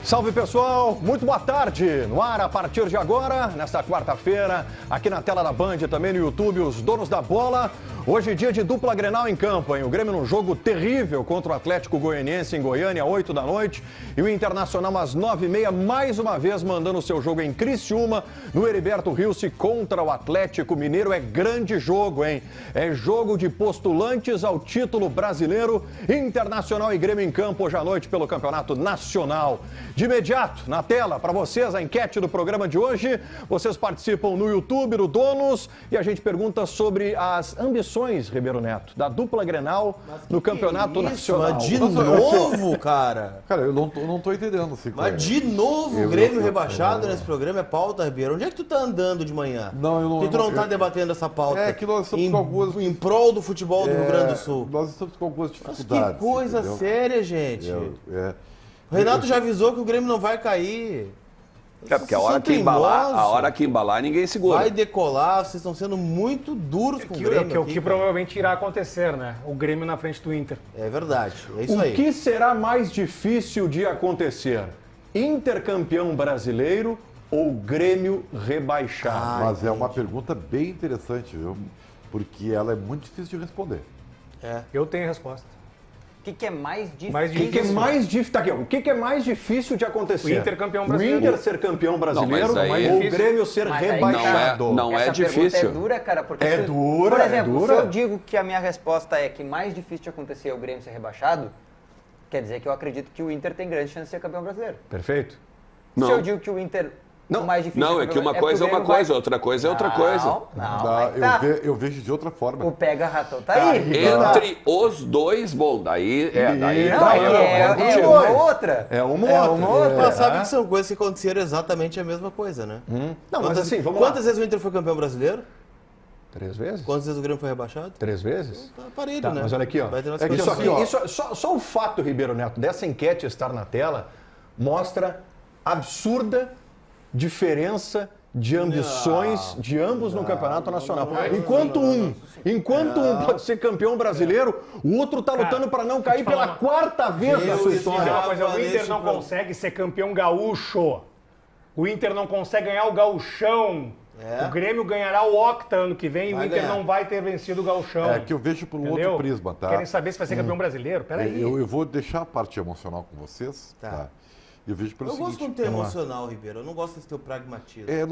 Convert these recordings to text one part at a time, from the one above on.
Salve pessoal, muito boa tarde. No ar a partir de agora, nesta quarta-feira, aqui na tela da Band, também no YouTube, os donos da bola. Hoje dia de dupla Grenal em campo, hein? O Grêmio num jogo terrível contra o Atlético Goianiense em Goiânia, 8 da noite. E o Internacional às 9h30, mais uma vez mandando o seu jogo em Criciúma, no Heriberto Rilse contra o Atlético Mineiro. É grande jogo, hein? É jogo de postulantes ao título brasileiro. Internacional e Grêmio em campo hoje à noite pelo Campeonato Nacional. De imediato, na tela, para vocês, a enquete do programa de hoje. Vocês participam no YouTube, no Donos, e a gente pergunta sobre as ambições, Ribeiro Neto, da dupla Grenal no Campeonato Nacional. Mas de novo, cara? Cara, eu não tô entendendo. Assim, Mas de novo, o Grêmio rebaixado nesse programa é pauta, Ribeiro. Onde é que tu tá andando de manhã? Não, eu não... E tu não tá debatendo essa pauta? É que nós estamos com algumas... Em prol do futebol do Rio Grande do Sul. Nós estamos com algumas dificuldades. Mas que coisa séria, gente. O Renato já avisou que o Grêmio não vai cair. É, porque a hora que embalar, ninguém segura. Vai decolar, vocês estão sendo muito duros com o Grêmio. O que provavelmente irá acontecer, né? O Grêmio na frente do Inter. É verdade, é isso aí. O que será mais difícil de acontecer? Inter campeão brasileiro ou Grêmio rebaixado? Mas é uma pergunta bem interessante, viu? Porque ela é muito difícil de responder. Eu tenho a resposta. O que é mais difícil? O que é mais difícil de acontecer? O Inter campeão brasileiro. O Inter ser campeão brasileiro Não, mas aí- ou o Grêmio ser rebaixado? Não é Essa difícil. pergunta é dura, cara, porque É dura, por exemplo, é dura. se eu digo que a minha resposta é que mais difícil de acontecer é o Grêmio ser rebaixado, quer dizer que eu acredito que o Inter tem grande chance de ser campeão brasileiro. Perfeito. Se Não. eu digo que o Inter o mais difícil Não, é que uma coisa é uma coisa, outra coisa é outra coisa. Eu vejo de outra forma. O pega-ratão tá aí. Entre os dois, bom, daí É uma ou outra. É uma ou outra. Mas sabe que são coisas que aconteceram exatamente a mesma coisa, né? Não, mas assim, vamos lá. Quantas vezes o Inter foi campeão brasileiro? 3 vezes? Quantas vezes o Grêmio foi rebaixado? 3 vezes? Tá parelho, Tá, né? mas olha aqui, ó. Vai ter umas É que coisas isso aqui, assim. ó. Só o fato, Ribeiro Neto, dessa enquete estar na tela, mostra absurda diferença de ambições de ambos no Campeonato Nacional. Enquanto um pode ser campeão brasileiro, o outro está lutando para não cair pela quarta vez na sua história. O Inter não consegue ser campeão gaúcho. O Inter não consegue ganhar o gauchão. O Grêmio ganhará o Octa ano que vem e o Inter não vai ter vencido o gauchão. É que eu vejo por um outro prisma, tá? Querem saber se vai ser campeão brasileiro? Peraí. Eu vou deixar a parte emocional com vocês, tá? Eu vejo pelo Eu seguinte... gosto quando tu é emocional, Ribeiro. Eu não gosto desse teu pragmatismo. Eu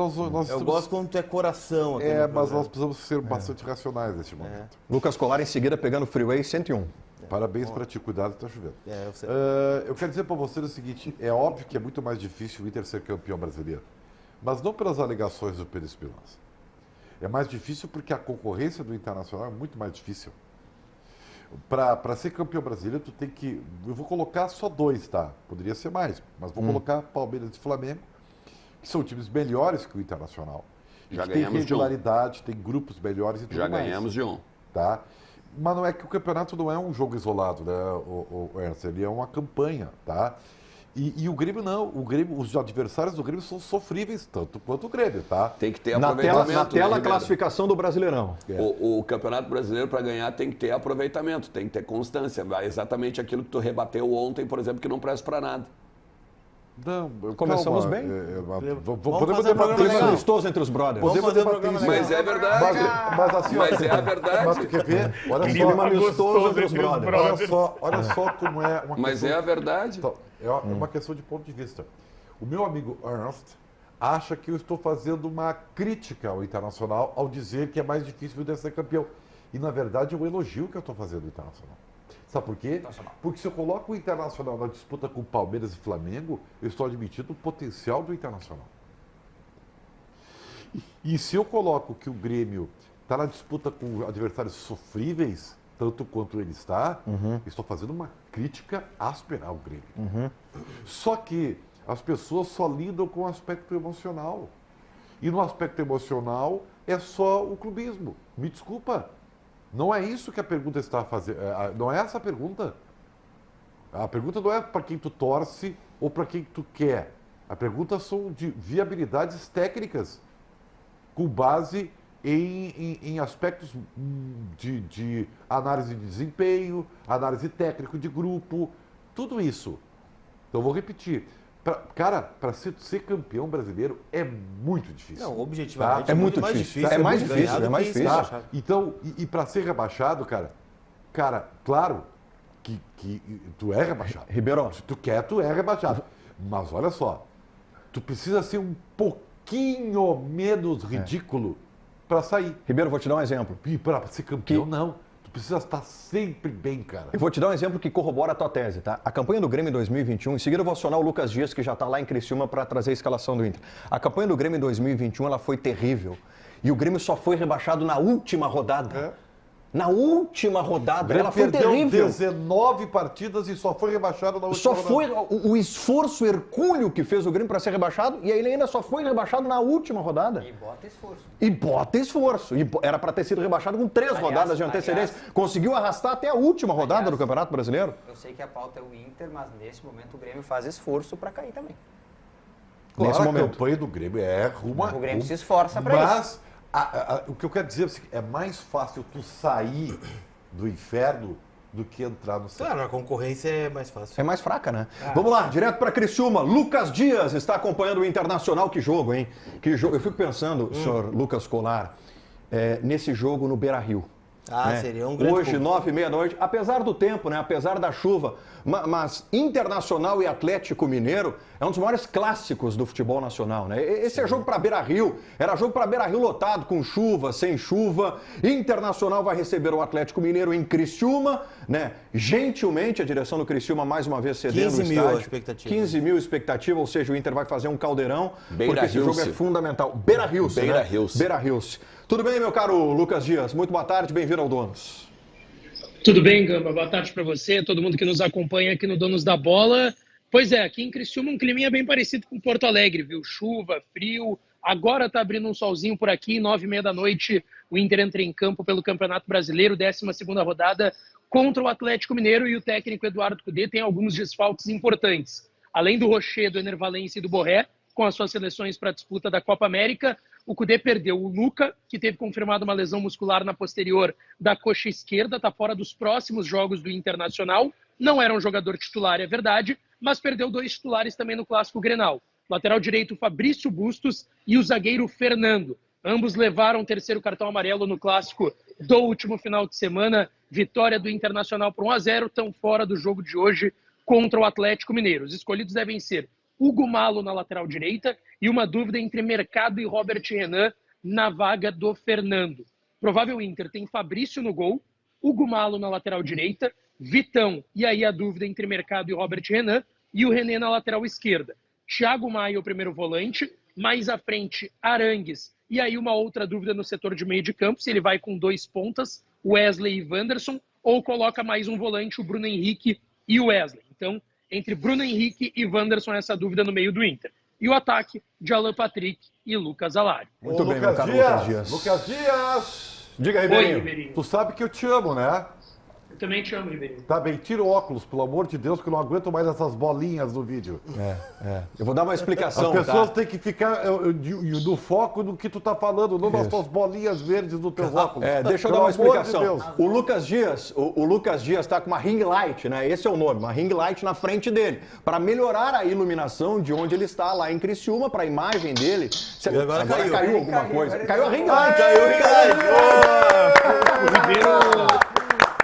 gosto quando tu é coração. Aqui no mas programa. nós precisamos ser bastante racionais neste momento. Lucas Colar em seguida pegando o Freeway 101. Parabéns pra ti, cuidado que tá chovendo. Eu sei. Eu quero dizer pra vocês o seguinte, é óbvio que é muito mais difícil o Inter ser campeão brasileiro, mas não pelas alegações do Pedro Espinosa. É mais difícil porque a concorrência do Internacional é muito mais difícil. Para ser campeão brasileiro, tu tem que... Eu vou colocar só 2, tá? Poderia ser mais, mas vou colocar Palmeiras e Flamengo, que são times melhores que o Internacional. Já tem ganhamos de um. regularidade, tem grupos melhores e tudo Já mais. ganhamos de um. Tá? Mas não é que o campeonato não é um jogo isolado, né, o Ernst? Ele é uma campanha, tá? E o Grêmio não. O Grêmio, os adversários do Grêmio são sofríveis, tanto quanto o Grêmio, tá? Tem que ter Na aproveitamento. tela, a Ribeiro? classificação do Brasileirão. O Campeonato Brasileiro, para ganhar, tem que ter aproveitamento, tem que ter constância. Exatamente aquilo que tu rebateu ontem, por exemplo, que não presta para nada. Não, Começamos calma, bem. Podemos fazer um programa Clima legal. amistoso entre os brothers. Vamos fazer um programa legal. Mas é verdade. Mas assim, ó, Mas é a verdade. Mas tu quer ver? Olha Clima só, amistoso entre os brothers. olha só como é uma Mas questão... é a verdade. Então, é uma questão de ponto de vista. O meu amigo Ernst acha que eu estou fazendo uma crítica ao Internacional ao dizer que é mais difícil de ser campeão. E, na verdade, é um elogio que eu estou fazendo ao Internacional. Sabe por quê? Porque se eu coloco o Internacional na disputa com Palmeiras e Flamengo, eu estou admitindo o potencial do Internacional. E se eu coloco que o Grêmio está na disputa com adversários sofríveis, tanto quanto ele está, estou fazendo uma crítica áspera ao Grêmio. Só que as pessoas só lidam com o aspecto emocional. E no aspecto emocional é só o clubismo. Me desculpa. Não é isso que a pergunta está fazendo. Não é essa a pergunta. A pergunta não é para quem tu torce ou para quem tu quer. A pergunta são de viabilidades técnicas, com base em aspectos de análise de desempenho, análise técnica de grupo, tudo isso. Então, vou repetir. Para ser campeão brasileiro é muito difícil. Não, objetivamente tá? É muito difícil. É mais difícil. Tá? Então, e para ser rebaixado, cara, claro que tu é rebaixado. Ribeiro. Se tu quer, tu é rebaixado. Mas olha só, tu precisa ser um pouquinho menos ridículo para sair. Ribeiro, vou te dar um exemplo. E para ser campeão, não. Tu precisa estar sempre bem, cara. Eu vou te dar um exemplo que corrobora a tua tese, tá? A campanha do Grêmio em 2021, em seguida eu vou acionar o Lucas Dias, que já está lá em Criciúma, para trazer a escalação do Inter. A campanha do Grêmio em 2021, ela foi terrível. E o Grêmio só foi rebaixado na última rodada. Na última rodada, ela foi terrível. 19 partidas e só foi rebaixado na última Só rodada. foi o esforço hercúleo que fez o Grêmio para ser rebaixado, e aí ele ainda só foi rebaixado na última rodada. E bota esforço. E era para ter sido rebaixado com 3 rodadas de antecedência. Conseguiu arrastar até a última rodada do Campeonato Brasileiro. Eu sei que a pauta é o Inter, mas nesse momento o Grêmio faz esforço para cair também. Claro, Nesse momento. A campanha do Grêmio é O Grêmio se esforça para isso. Mas o que eu quero dizer é mais fácil tu sair do inferno do que entrar no céu. Claro, a concorrência é mais fácil. É mais fraca, né? Vamos lá, direto para Criciúma. Lucas Dias está acompanhando o Internacional. Que jogo, hein? Que jogo. Eu fico pensando, senhor Lucas Colar, nesse jogo no Beira-Rio. Seria um grande Hoje, público. 9h30, apesar do tempo, né? Apesar da chuva, mas Internacional e Atlético Mineiro é um dos maiores clássicos do futebol nacional, né? Esse é jogo para Beira-Rio, era jogo para Beira-Rio lotado, com chuva, sem chuva. Internacional vai receber o Atlético Mineiro em Criciúma, né? Gentilmente, a direção do Criciúma mais uma vez cedendo o 15 mil estádio. a expectativa. 15 mil expectativa, ou seja, o Inter vai fazer um caldeirão, porque esse jogo é Beira-Rio-se. fundamental. Beira-Rio-se, né? Beira-Rio-se. Beira-Rio-se. Tudo bem, meu caro Lucas Dias? Muito boa tarde, bem-vindo ao Donos. Tudo bem, Gamba? Boa tarde para você, todo mundo que nos acompanha aqui no Donos da Bola. Pois é, aqui em Criciúma um climinha bem parecido com Porto Alegre, viu? Chuva, frio, agora tá abrindo um solzinho por aqui, 9h30 da noite, o Inter entra em campo pelo Campeonato Brasileiro, 12ª rodada contra o Atlético Mineiro, e o técnico Eduardo Cudê tem alguns desfalques importantes. Além do Rocher, do Ener Valencia e do Borré, com as suas seleções para a disputa da Copa América, o Cudê perdeu o Luca, que teve confirmado uma lesão muscular na posterior da coxa esquerda, está fora dos próximos jogos do Internacional. Não era um jogador titular, é verdade, mas perdeu 2 titulares também no Clássico Grenal. Lateral direito, Fabrício Bustos, e o zagueiro Fernando. Ambos levaram o 3º cartão amarelo no Clássico do último final de semana. Vitória do Internacional por 1-0, estão fora do jogo de hoje contra o Atlético Mineiro. Os escolhidos devem ser Hugo Malo na lateral direita e uma dúvida entre Mercado e Robert Renan na vaga do Fernando. Provável Inter tem Fabrício no gol, Hugo Malo na lateral direita, Vitão, e aí a dúvida entre Mercado e Robert Renan, e o René na lateral esquerda. Thiago Maia, o primeiro volante, mais à frente Arangues, e aí uma outra dúvida no setor de meio de campo, se ele vai com 2 pontas, Wesley e Wanderson, ou coloca mais um volante, o Bruno Henrique e o Wesley. Então, entre Bruno Henrique e Wanderson, essa dúvida no meio do Inter. E o ataque de Alan Patrick e Lucas Alari. Muito bem, meu caro Lucas Dias. Lucas Dias! Diga, Oi, Ribeirinho. Ribeirinho. Tu sabe que eu te amo, né? Eu também te amo, Ribeirinho. Tá bem, tira o óculos, pelo amor de Deus, que eu não aguento mais essas bolinhas no vídeo. Eu vou dar uma explicação, As pessoas tá? têm que ficar no foco do que tu tá falando, não nas tuas bolinhas verdes dos teus óculos. Deixa eu dar uma explicação. O Lucas Dias está com uma ring light, né? Esse é o nome, uma ring light na frente dele, para melhorar a iluminação de onde ele está lá em Criciúma, para a imagem dele. E agora caiu. Alguma coisa. Caiu a ring light. O Ribeiro...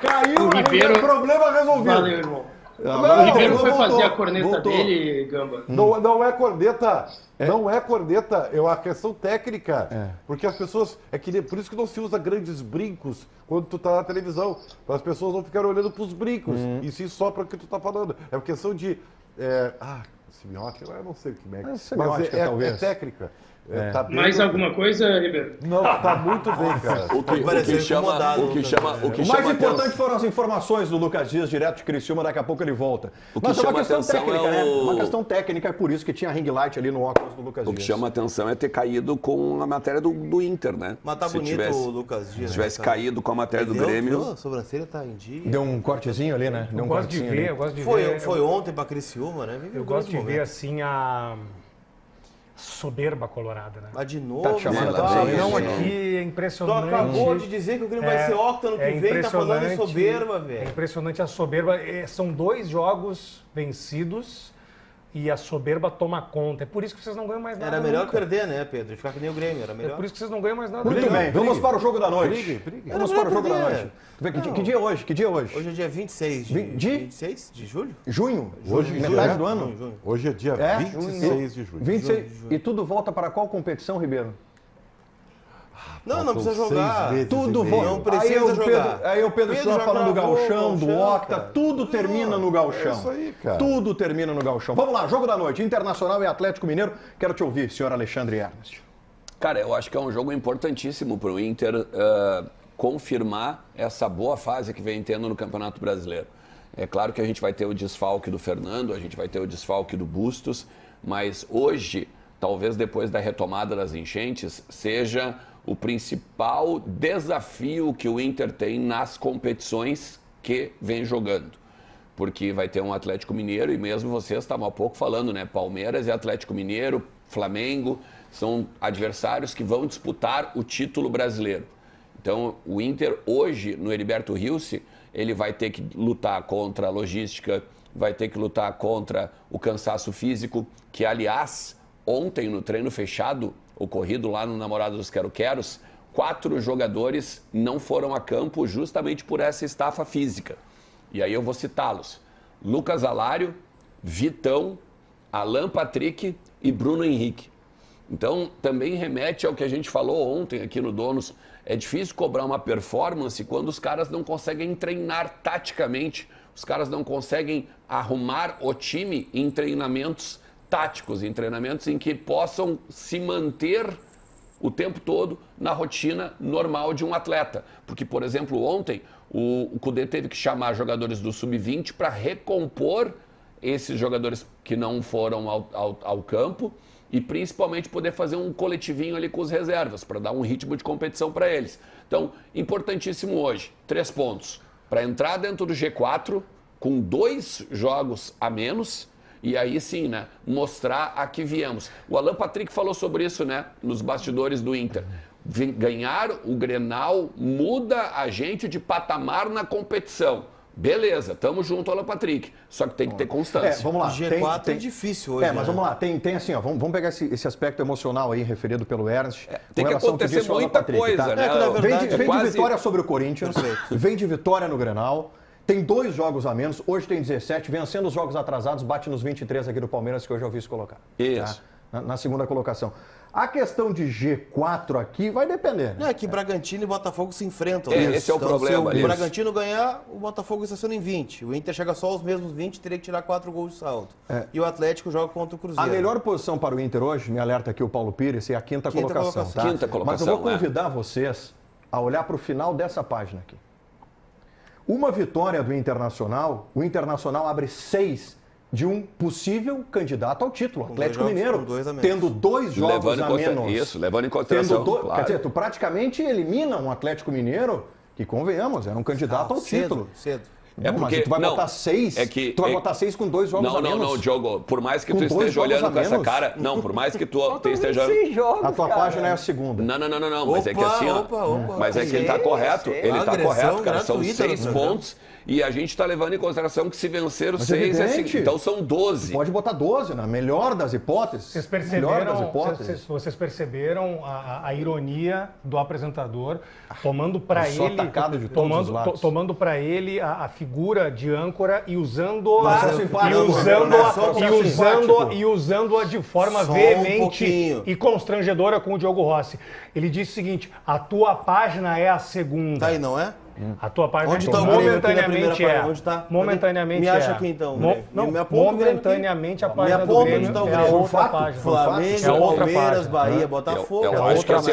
Caiu O a ring Ribeiro- light, problema resolvido. Valeu, irmão. Agora O Ribeiro foi voltou, fazer a corneta voltou. dele, Gamba. Não é corneta. Não é corneta, é uma questão técnica. Porque as pessoas. Por isso que não se usa grandes brincos quando tu tá na televisão. Para as pessoas não ficarem olhando pros brincos. E sim só para o que tu tá falando. É uma questão de. Semiótica, eu não sei o que é. Mas semiótica, talvez. é técnica. Tá bem- Mais alguma coisa, Ribeiro? Não, tá muito bem, cara. O que pareceu chama incomodado, o que Lucas. chama O mais importante foram as informações do Lucas Dias, direto de Criciúma, daqui a pouco ele volta. O que Mas é uma chama questão atenção técnica, é né? o- Uma questão técnica, é por isso que tinha ring light ali no óculos do Lucas O Dias. que chama a atenção é ter caído com a matéria do Inter, né? Mas tá Se bonito tivesse- o Lucas Dias. Se tivesse né, cara? caído com a matéria do Viu? Grêmio, A sobrancelha tá em dia. Deu um cortezinho ali, né? Deu Eu um gosto de cortezinho ver, ali. eu gosto de ver. Foi ontem pra Criciúma, né? Vive Eu um gosto de grande ver momento. assim a soberba colorada, né? Mas de novo, Tá te chamando mano, a atenção tá- isso? Não, Não. aqui é Tu impressionante. acabou de dizer que o Grêmio vai ser octa ano que vem, tá falando em soberba, É velho. impressionante a soberba. São 2 jogos vencidos e a soberba toma conta. É por isso que vocês não ganham mais nada. Era melhor nunca. perder, né, Pedro? E ficar que nem o Grêmio, era melhor. É por isso que vocês não ganham mais nada. Muito bem, vamos para o jogo da noite. Brigue. Vamos para o jogo da noite. Que dia é hoje? Que dia é hoje? Hoje é dia 26 de... 26 de julho? Junho? Hoje, metade do ano? Junho. Hoje é dia 26 de julho. 26. E tudo volta para qual competição, Ribeiro? Não precisa jogar. Tudo volta. Não precisa jogar. Aí o Pedro estava falando do Gauchão, do Octa, cara. tudo termina no Gauchão. É isso aí, cara. Tudo termina no Gauchão. Vamos lá, jogo da noite, Internacional e Atlético Mineiro. Quero te ouvir, senhor Alexandre Ernest. Cara, eu acho que é um jogo importantíssimo para o Inter confirmar essa boa fase que vem tendo no Campeonato Brasileiro. É claro que a gente vai ter o desfalque do Fernando, a gente vai ter o desfalque do Bustos, mas hoje, talvez depois da retomada das enchentes, seja o principal desafio que o Inter tem nas competições que vem jogando. Porque vai ter um Atlético Mineiro, e mesmo vocês estavam há pouco falando, né? Palmeiras e Atlético Mineiro, Flamengo, são adversários que vão disputar o título brasileiro. Então, o Inter hoje, no Heriberto Rilse, ele vai ter que lutar contra a logística, vai ter que lutar contra o cansaço físico, que, aliás, ontem no treino fechado, ocorrido lá no Namorado dos Quero-Queros, 4 jogadores não foram a campo justamente por essa estafa física. E aí eu vou citá-los: Lucas Alário, Vitão, Alan Patrick e Bruno Henrique. Então, também remete ao que a gente falou ontem aqui no Donos. É difícil cobrar uma performance quando os caras não conseguem treinar taticamente, os caras não conseguem arrumar o time em treinamentos táticos, em treinamentos em que possam se manter o tempo todo na rotina normal de um atleta. Porque, por exemplo, ontem o Cudê teve que chamar jogadores do Sub-20 para recompor esses jogadores que não foram ao campo e principalmente poder fazer um coletivinho ali com os reservas, para dar um ritmo de competição para eles. Então, importantíssimo hoje, 3 pontos. Para entrar dentro do G4, com 2 jogos a menos, e aí sim, né, mostrar a que viemos. O Alan Patrick falou sobre isso, né, nos bastidores do Inter. Ganhar o Grenal muda a gente de patamar na competição. Beleza, tamo junto, Alan Patrick. Só que tem que ter constância. Vamos lá. G4 é difícil hoje. Mas vamos lá, tem assim, ó, vamos pegar esse aspecto emocional aí, referido pelo Ernst. Tem que acontecer muita coisa, né? Vem de vitória sobre o Corinthians, vem de vitória no Grenal. Tem 2 jogos a menos, hoje tem 17, vencendo os jogos atrasados, bate nos 23 aqui do Palmeiras, que hoje eu vi isso colocar. Isso. Tá? Na segunda colocação. A questão de G4 aqui vai depender. Não, é que Bragantino e Botafogo se enfrentam. Esse é o problema. Se o Bragantino ganhar, o Botafogo estaciona em 20. O Inter chega só aos mesmos 20, teria que tirar 4 gols de saldo. E o Atlético joga contra o Cruzeiro. A melhor posição para o Inter hoje, me alerta aqui o Paulo Pires, é a quinta colocação. Tá? Quinta colocação. Mas eu vou convidar vocês a olhar para o final dessa página aqui. Uma vitória do Internacional, o Internacional abre 6 de um possível candidato ao título, Atlético Mineiro, tendo 2 jogos a menos. Isso, levando em consideração. Claro. Quer dizer, tu praticamente elimina um Atlético Mineiro que, convenhamos, era um candidato ao título. Cedo. É porque tu vai botar 6. Tu vai botar 6 com 2 jogos a menos. Não, Diogo. Por mais que tu esteja olhando com essa cara. Não, por mais que tu esteja. A tua página é a segunda. Não. Mas é que assim, ó. Mas é que ele tá correto. Ele tá correto, cara. São 6 pontos. E a gente está levando em consideração que se vencer os 6 é assim. Então são 12. Pode botar 12, na melhor das hipóteses. Vocês perceberam a ironia do apresentador tomando para ele, tomando para ele a figura de âncora e usando-a de forma veemente e constrangedora com o Diogo Rossi. Ele disse o seguinte: a tua página é a segunda. Tá aí, não é? A tua página onde está o Grêmio aqui na primeira é. Onde está? Momentaneamente me acha aqui então. Momentaneamente a página do Grêmio é a outra página. Flamengo, Palmeiras, Bahia, Botafogo. Eu acho que assim,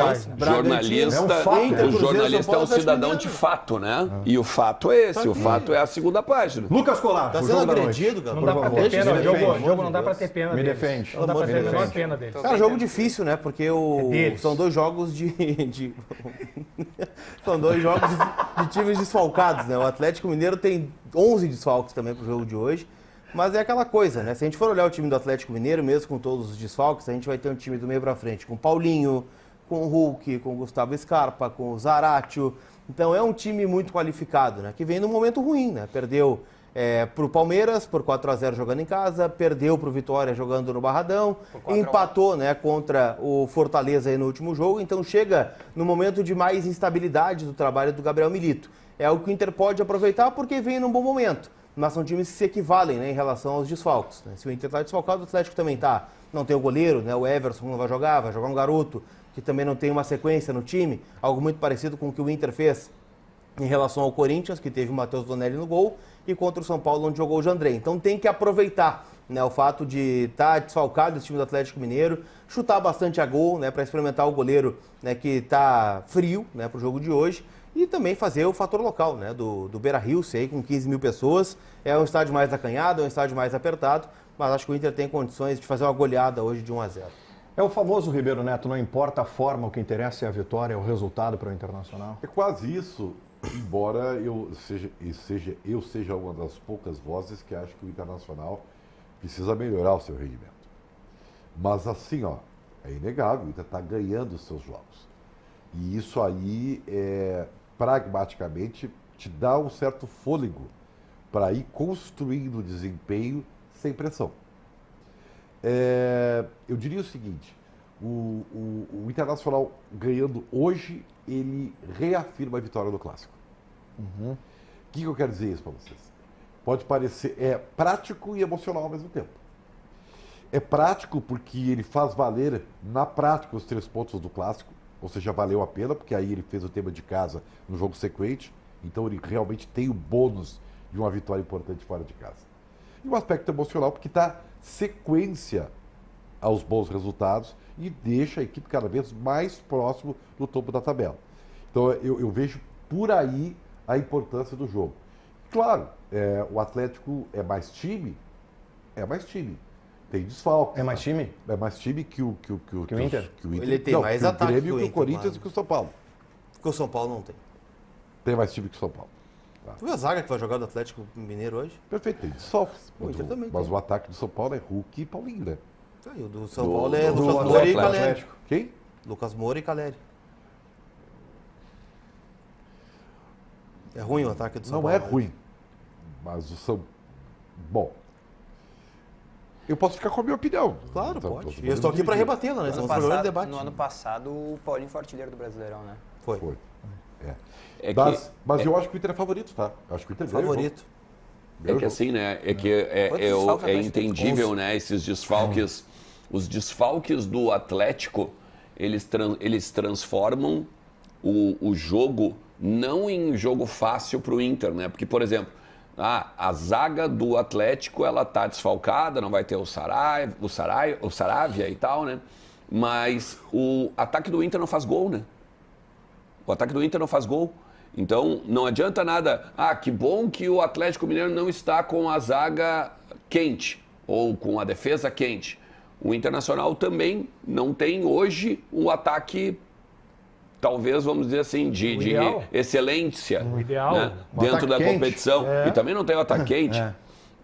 o jornalista é um cidadão de fato, né? E o fato é esse, o fato é a segunda página. Lucas Colar, tá sendo agredido, cara. Não dá pra ter pena, jogo não dá pra ter pena deles. Me defende. Não dá pra ter a menor pena deles. Cara, jogo difícil, né? Porque são 2 jogos de... São 2 jogos de times desfalcados, né? O Atlético Mineiro tem 11 desfalques também pro jogo de hoje, mas é aquela coisa, né? Se a gente for olhar o time do Atlético Mineiro, mesmo com todos os desfalques, a gente vai ter um time do meio pra frente, com o Paulinho, com o Hulk, com o Gustavo Scarpa, com o Zaratio. Então é um time muito qualificado, né? Que vem num momento ruim, né? Perdeu Para o Palmeiras, por 4-0 jogando em casa, perdeu para o Vitória jogando no Barradão, empatou, né, contra o Fortaleza aí no último jogo, então chega no momento de mais instabilidade do trabalho do Gabriel Milito. É o que o Inter pode aproveitar porque vem num bom momento, mas são times que se equivalem, né, em relação aos desfalques. Né? Se o Inter está desfalcado, o Atlético também está. Não tem o goleiro, né, o Everson não vai jogar um garoto que também não tem uma sequência no time, algo muito parecido com o que o Inter fez em relação ao Corinthians, que teve o Matheus Donelli no gol, e contra o São Paulo, onde jogou o Jandrei. Então tem que aproveitar, né, o fato de estar desfalcado esse time do Atlético Mineiro, chutar bastante a gol, né, para experimentar o goleiro, né, que está frio, né, para o jogo de hoje, e também fazer o fator local, né, do Beira-Rio, sei, com 15 mil pessoas. É um estádio mais acanhado, é um estádio mais apertado, mas acho que o Inter tem condições de fazer uma goleada hoje de 1-0. É o famoso Ribeiro Neto, não importa a forma, o que interessa é a vitória, é o resultado para o Internacional. É quase isso, embora eu seja uma das poucas vozes que acho que o Internacional precisa melhorar o seu rendimento. Mas assim, ó, é inegável, o Inter está ganhando os seus jogos. E isso aí, pragmaticamente, te dá um certo fôlego para ir construindo desempenho sem pressão. Eu diria o seguinte, o Internacional ganhando hoje, ele reafirma a vitória do Clássico. O que eu quero dizer isso para vocês? Pode parecer prático e emocional ao mesmo tempo. É prático porque ele faz valer na prática os 3 pontos do Clássico, ou seja, valeu a pena, porque aí ele fez o tema de casa no jogo sequente, então ele realmente tem o bônus de uma vitória importante fora de casa. E o aspecto emocional, porque está sequência aos bons resultados e deixa a equipe cada vez mais próximo do topo da tabela. Então eu vejo por aí a importância do jogo. Claro, o Atlético é mais time, tem desfalques. É mais time? É mais time que o Inter? Ele tem mais ataque que o Grêmio, que o que o Corinthians e que o São Paulo. Porque o São Paulo não tem. Tem mais time que o São Paulo. Tá. Tu viu a zaga que vai jogar do Atlético Mineiro hoje? Perfeito, tem desfalques. O Inter também Mas tem. o ataque do São Paulo é Hulk e Paulinho, né? E o do São Paulo é Lucas Moura e Atlético. Caleri. Quem? Lucas Moura e Caleri. É ruim o ataque do São Não Paulo. é ruim, mas o São... Bom, eu posso ficar com a minha opinião. Claro, Então, pode. E eu estou aqui para rebatê-la, né? Estamos fazendo um debate. No ano passado, o Paulinho foi artilheiro do Brasileirão, né? Foi. Mas eu acho que o Inter é favorito, tá? Eu acho que o Inter ganha o jogo. Favorito. É que assim, né? É entendível, né? Esses desfalques. Os desfalques do Atlético, eles transformam o jogo não em jogo fácil para o Inter, né? Porque, por exemplo, a zaga do Atlético, ela tá desfalcada, não vai ter o Saravia e tal, né? Mas o ataque do Inter não faz gol, né? O ataque do Inter não faz gol. Então, não adianta nada. Que bom que o Atlético Mineiro não está com a zaga quente ou com a defesa quente. O Internacional também não tem hoje um ataque, talvez, vamos dizer assim, de excelência, O ideal. né? Dentro da quente. competição. E também não tem o ataque quente.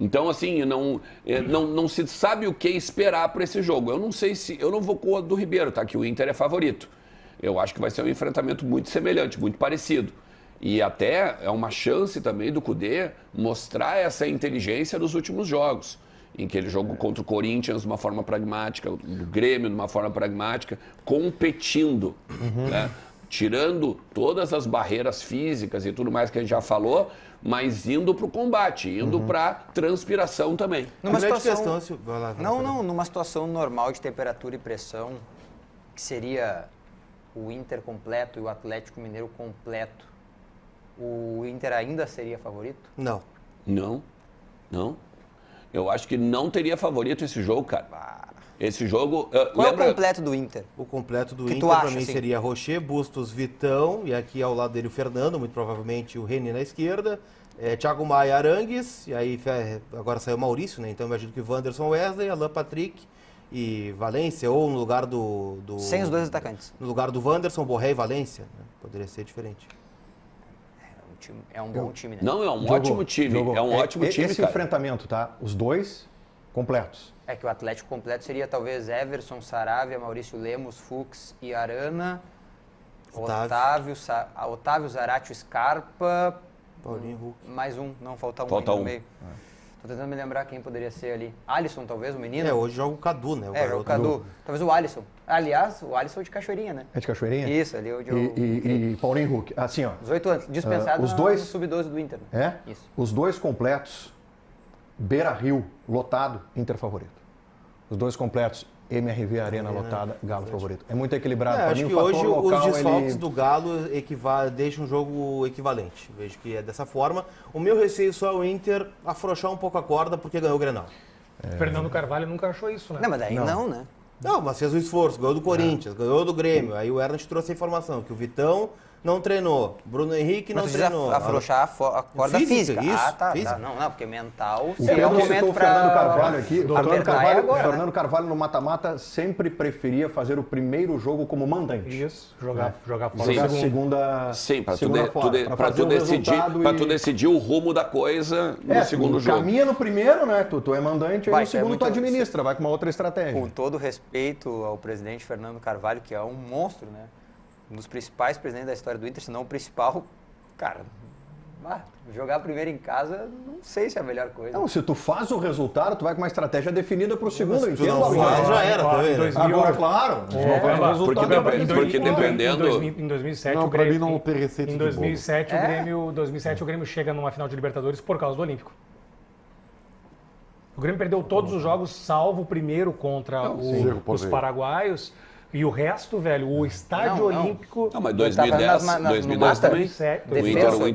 Então, assim, não se sabe o que esperar para esse jogo. Eu não sei se... Eu não vou com o do Ribeiro, tá? Que o Inter é favorito. Eu acho que vai ser um enfrentamento muito semelhante, muito parecido. E até é uma chance também do Kudê mostrar essa inteligência dos últimos jogos, em que ele jogou contra o Corinthians de uma forma pragmática, o Grêmio de uma forma pragmática, competindo, né? Tirando todas as barreiras físicas e tudo mais que a gente já falou, mas indo para o combate, indo para transpiração também. Numa situação... numa situação normal de temperatura e pressão, que seria o Inter completo e o Atlético Mineiro completo, o Inter ainda seria favorito? Não. Não. Eu acho que não teria favorito esse jogo, cara. Esse jogo... Qual é o completo do Inter? O completo do Que Inter, tu acha, para mim, assim? seria Rocher, Bustos, Vitão, e aqui ao lado dele o Fernando, muito provavelmente o Reni na esquerda, Thiago Maia, Arangues, e aí agora saiu o Maurício, né? Então imagino que Wanderson, Wesley, Alan Patrick e Valência, ou no lugar do... Sem os dois atacantes. No lugar do Wanderson, Borré e Valência, né? Poderia ser diferente. É um bom time, né? Não, é um ótimo time. É um ótimo time, esse cara. enfrentamento, tá? Os dois completos. É que o Atlético completo seria talvez Everson, Saravia, Maurício Lemos, Fux e Arana, Otávio, Zaratio, Scarpa, Paulinho Huck. Mais um, não, falta um Falta aí no um. meio. Tô tentando me lembrar quem poderia ser ali. Alisson, talvez, o menino? Hoje joga o Cadu, né? Joga o Cadu. Talvez o Alisson. Aliás, o Alisson é de Cachoeirinha, né? É de Cachoeirinha? Isso, ali onde E Paulinho Huck. Assim, ó. 18 anos, dispensado os dois, no Sub-12 do Inter. Né? É? Isso. Os dois completos, Beira-Rio, lotado, Inter favorito. Os dois completos, MRV Arena lotada, Galo favorito. É muito equilibrado. Pra Acho mim, que o fator hoje local, os desfalques do Galo deixam um jogo equivalente. Vejo que é dessa forma. O meu receio só é o Inter afrouxar um pouco a corda porque ganhou o Grenal. Fernando Carvalho nunca achou isso, né? Não, mas daí não, né? Não, mas fez o esforço, ganhou do Corinthians, ganhou do Grêmio. Aí o Ernest trouxe a informação que o Vitão não treinou, Bruno Henrique não treinou. Afrouxar a corda física. Isso, Tá. física. Não, porque mental O Pedro citou o Fernando Carvalho aqui. Agora, Fernando Carvalho no mata-mata sempre preferia fazer o primeiro jogo como mandante. Isso, jogar fora Jogar o segundo. segunda. Sim, para segunda fora, pra fazer tu decidir o rumo da coisa no segundo jogo. Caminha no primeiro, né? Tu é mandante, aí no segundo muito... tu administra, vai com uma outra estratégia. Com todo respeito ao presidente Fernando Carvalho, que é um monstro, né? Um dos principais presidentes da história do Inter, se não o principal, cara, jogar primeiro em casa, não sei se é a melhor coisa. Não, se tu faz o resultado, tu vai com uma estratégia definida pro segundo. Se tu não faz, já era, tá vendo? Agora, claro. Porque dependendo... Em 2007, Não, o Grêmio, pra mim não tem receita em de 2007, o Grêmio chega numa final de Libertadores por causa do Olímpico. O Grêmio perdeu todos os jogos, salvo o primeiro contra os paraguaios. E o resto, velho, o estádio olímpico... Não, mas 2010 também. O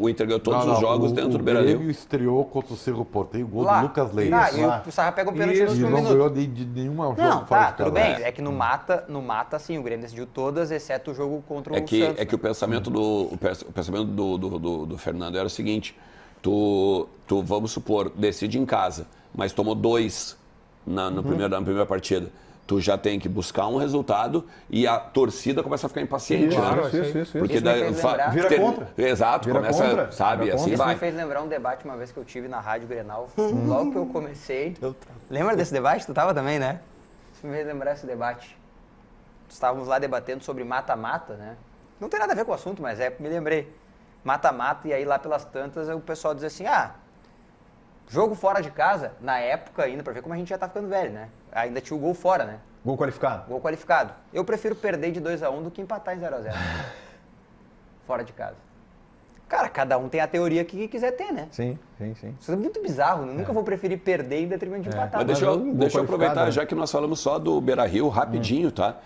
Inter ganhou todos os jogos dentro do Beira-Rio. O Grêmio estreou contra o Cerro Porteño, o gol do Lucas Leite. E o Sarra pega o pênalti no último minuto. E não ganhou de nenhuma jogo fora de casa. Tudo bem. É que no mata, sim, o Grêmio decidiu todas, exceto o jogo contra o Santos. É que o pensamento do Fernando era o seguinte, tu vamos supor, decide em casa, mas tomou 2 na primeira partida. Tu já tem que buscar um resultado e a torcida começa a ficar impaciente, Isso. Porque vira contra. Exato, começa, contra. sabe, Vira assim Isso vai. me fez lembrar um debate uma vez que eu tive na Rádio Grenal. Logo que eu comecei. Lembra desse debate? Tu tava também, né? Isso me fez lembrar esse debate. Estávamos lá debatendo sobre mata-mata, né? Não tem nada a ver com o assunto, mas me lembrei. Mata-mata, e aí lá pelas tantas o pessoal diz assim, jogo fora de casa, na época ainda, pra ver como a gente já tá ficando velho, né? Ainda tinha o gol fora, né? Gol qualificado. Gol qualificado. Eu prefiro perder de 2-1 do que empatar em 0-0. Fora de casa. Cara, cada um tem a teoria que quiser ter, né? Sim. Isso é muito bizarro, né? Nunca vou preferir perder em detrimento de empatar. Mas deixa eu aproveitar, já que nós falamos só do Beira-Rio, rapidinho, tá?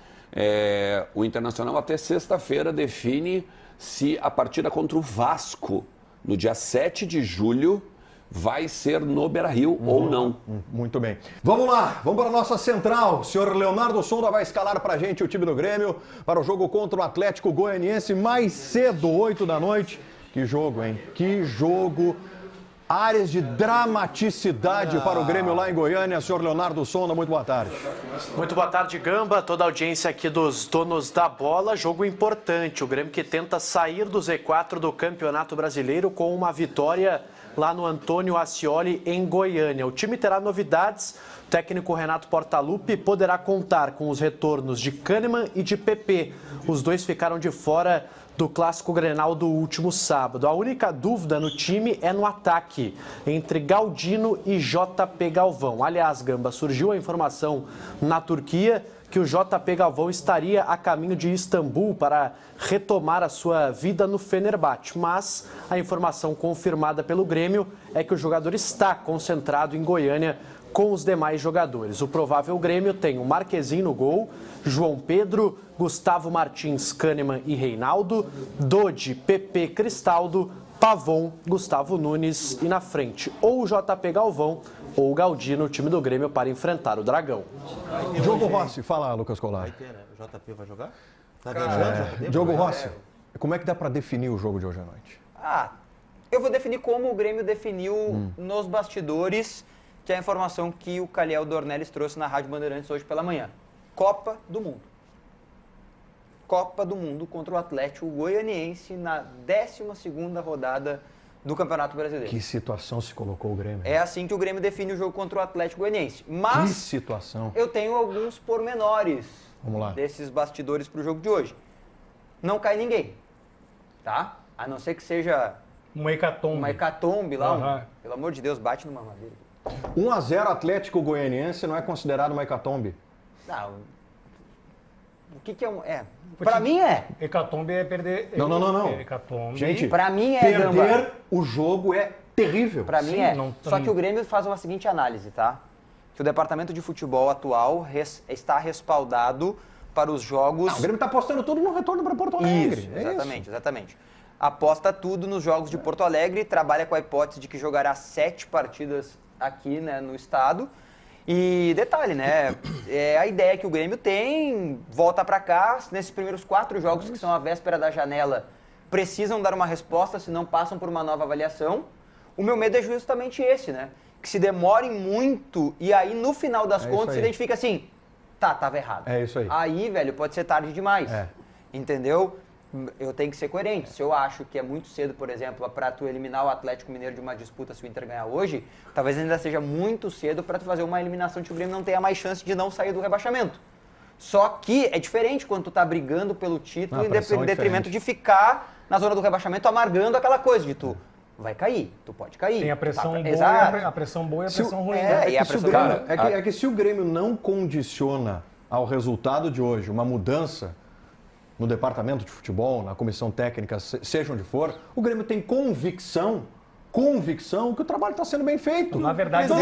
O Internacional até sexta-feira define se a partida contra o Vasco, no dia 7 de julho, vai ser no Beira-Rio ou não. Muito bem. Vamos lá, vamos para a nossa central. O senhor Leonardo Sonda vai escalar para a gente o time do Grêmio para o jogo contra o Atlético Goianiense mais cedo, 8 da noite. Que jogo, hein? Que jogo. Áreas de dramaticidade para o Grêmio lá em Goiânia. Senhor Leonardo Sonda, muito boa tarde. Muito boa tarde, Gamba. Toda a audiência aqui dos donos da bola. Jogo importante. O Grêmio que tenta sair do Z4 do Campeonato Brasileiro com uma vitória lá no Antônio Ascioli, em Goiânia. O time terá novidades. O técnico Renato Portaluppi poderá contar com os retornos de Kahneman e de PP. Os dois ficaram de fora do Clássico Grenal do último sábado. A única dúvida no time é no ataque, entre Galdino e JP Galvão. Aliás, Gamba, surgiu a informação na Turquia que o JP Galvão estaria a caminho de Istambul para retomar a sua vida no Fenerbahçe. Mas a informação confirmada pelo Grêmio é que o jogador está concentrado em Goiânia com os demais jogadores. O provável Grêmio tem o Marquezinho no gol, João Pedro, Gustavo Martins, Kahneman e Reinaldo, Dodi, PP, Cristaldo, Pavon, Gustavo Nunes e na frente ou o JP Galvão ou o Galdino, o time do Grêmio, para enfrentar o Dragão. Diogo Rossi, fala, Lucas Colar. Vai ter, né? O JP vai jogar? Tá viajando? Diogo Rossi, como é que dá para definir o jogo de hoje à noite? Eu vou definir como o Grêmio definiu nos bastidores, que é a informação que o Caliel Dornelles trouxe na Rádio Bandeirantes hoje pela manhã. Copa do Mundo. Copa do Mundo contra o Atlético Goianiense na 12ª rodada do Campeonato Brasileiro. Que situação se colocou o Grêmio? É assim que o Grêmio define o jogo contra o Atlético Goianiense. Mas que situação. Eu tenho alguns pormenores desses bastidores para o jogo de hoje. Não cai ninguém, tá? A não ser que seja Uma hecatombe. Uma hecatombe lá. Pelo amor de Deus, bate numa madeira. 1-0 Atlético Goianiense não é considerado uma hecatombe? Não. O que é um... Pra mim é. Hecatombe é perder... Não. Hecatombe... Gente, pra mim é, perder Gamba. o jogo é terrível. Pra mim é. Não, Só que o Grêmio faz uma seguinte análise, tá? Que o departamento de futebol atual está respaldado para os jogos... O Grêmio está apostando tudo no retorno para Porto Alegre. Isso, exatamente. Aposta tudo nos jogos de Porto Alegre, trabalha com a hipótese de que jogará 7 partidas aqui, né, no estado. E detalhe, né? É a ideia que o Grêmio tem, volta para cá, nesses primeiros 4 jogos que são a véspera da janela, precisam dar uma resposta, se não passam por uma nova avaliação. O meu medo é justamente esse, né? Que se demorem muito e aí no final das contas se identifica assim, tava errado. É isso aí. Aí, velho, pode ser tarde demais. Entendeu? Eu tenho que ser coerente. Se eu acho que é muito cedo, por exemplo, para tu eliminar o Atlético Mineiro de uma disputa se o Inter ganhar hoje, talvez ainda seja muito cedo para tu fazer uma eliminação que o Grêmio não tenha mais chance de não sair do rebaixamento. Só que é diferente quando tu tá brigando pelo título em detrimento de ficar na zona do rebaixamento amargando aquela coisa de tu vai cair, tu pode cair. Tem a pressão boa, a pressão boa e a pressão ruim. É que se o Grêmio não condiciona ao resultado de hoje uma mudança no departamento de futebol, na comissão técnica, seja onde for, o Grêmio tem convicção que o trabalho está sendo bem feito. Na verdade, o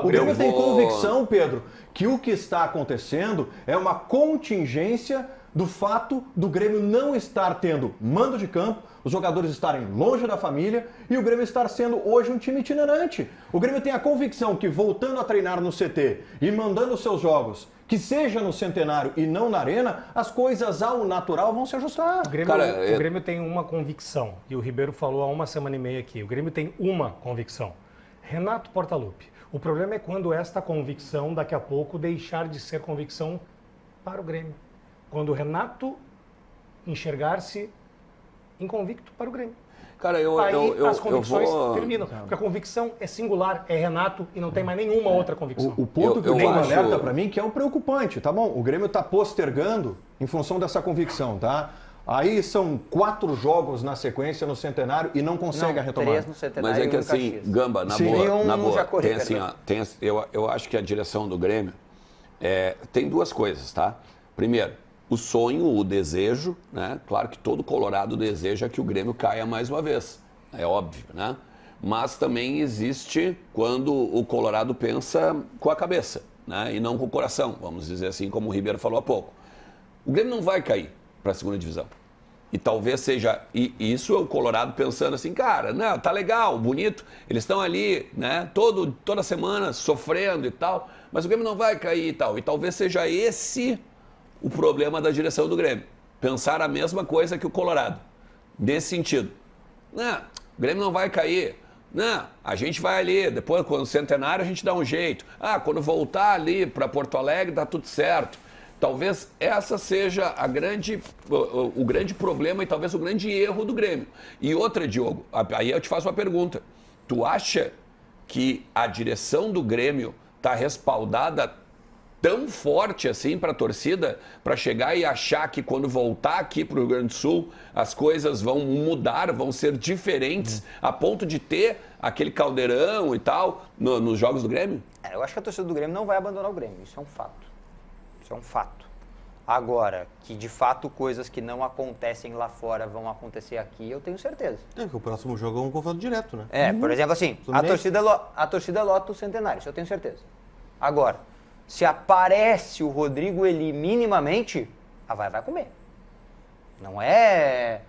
Grêmio tem convicção, Pedro, que o que está acontecendo é uma contingência do fato do Grêmio não estar tendo mando de campo, os jogadores estarem longe da família e o Grêmio estar sendo hoje um time itinerante. O Grêmio tem a convicção que voltando a treinar no CT e mandando os seus jogos, que seja no Centenário e não na Arena, as coisas ao natural vão se ajustar. O Grêmio tem uma convicção, e o Ribeiro falou há 1 semana e meia aqui, o Grêmio tem uma convicção. Renato Portaluppi. O problema é quando esta convicção, daqui a pouco, deixar de ser convicção para o Grêmio. Quando o Renato enxergar-se inconvicto para o Grêmio. Cara, as convicções terminam. Porque a convicção é singular, é Renato e não tem mais nenhuma outra convicção. O ponto que o Grêmio alerta para mim que é um preocupante, tá bom? O Grêmio está postergando em função dessa convicção, tá? Aí são 4 jogos na sequência no Centenário e não consegue a retomada. 3 no Centenário. Mas é que assim, Gamba, na boa, eu acho que a direção do Grêmio tem 2 coisas, tá? Primeiro, o sonho, o desejo, né? Claro que todo colorado deseja que o Grêmio caia mais uma vez, é óbvio, né? Mas também existe quando o colorado pensa com a cabeça, né? E não com o coração, vamos dizer assim, como o Ribeiro falou há pouco. O Grêmio não vai cair para a segunda divisão. E talvez seja, e isso é o colorado pensando assim, cara, não, tá legal, bonito, eles estão ali, né? Toda semana sofrendo e tal, mas o Grêmio não vai cair e tal. E talvez seja esse o problema da direção do Grêmio. Pensar a mesma coisa que o Colorado. Nesse sentido. Não, o Grêmio não vai cair. Não, a gente vai ali, depois, quando o Centenário, a gente dá um jeito. Quando voltar ali para Porto Alegre, dá tudo certo. Talvez essa seja o grande problema e talvez o grande erro do Grêmio. E outra, Diogo, aí eu te faço uma pergunta. Tu acha que a direção do Grêmio está respaldada tão forte assim para a torcida, para chegar e achar que quando voltar aqui para o Rio Grande do Sul, as coisas vão mudar, vão ser diferentes, a ponto de ter aquele caldeirão e tal nos jogos do Grêmio? Eu acho que a torcida do Grêmio não vai abandonar o Grêmio, isso é um fato. Isso é um fato. Agora, que de fato coisas que não acontecem lá fora vão acontecer aqui, eu tenho certeza. Porque o próximo jogo é um confronto direto, né? Por exemplo, assim, a torcida lota o Centenário, isso eu tenho certeza. Agora, se aparece o Rodrigo Eli minimamente, vai comer. Não é...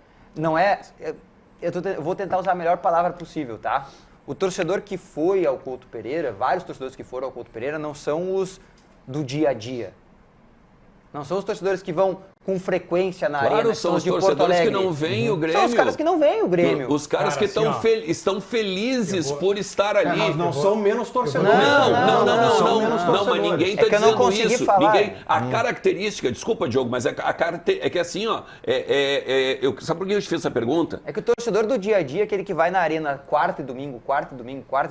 Eu vou tentar usar a melhor palavra possível, tá? O torcedor que foi ao Couto Pereira, vários torcedores que foram ao Couto Pereira, não são os do dia a dia. Não são os torcedores que vão com frequência na arena, são os torcedores que não veem o Grêmio. São os caras que não veem o Grêmio. Os caras que estão felizes por estar ali. Mas não são menos torcedores. Não, mas ninguém está dizendo isso. Falar. A característica, desculpa, Diogo, mas é que assim, ó, sabe por que eu te fiz essa pergunta? É que o torcedor do dia a dia, aquele que vai na arena quarta e domingo,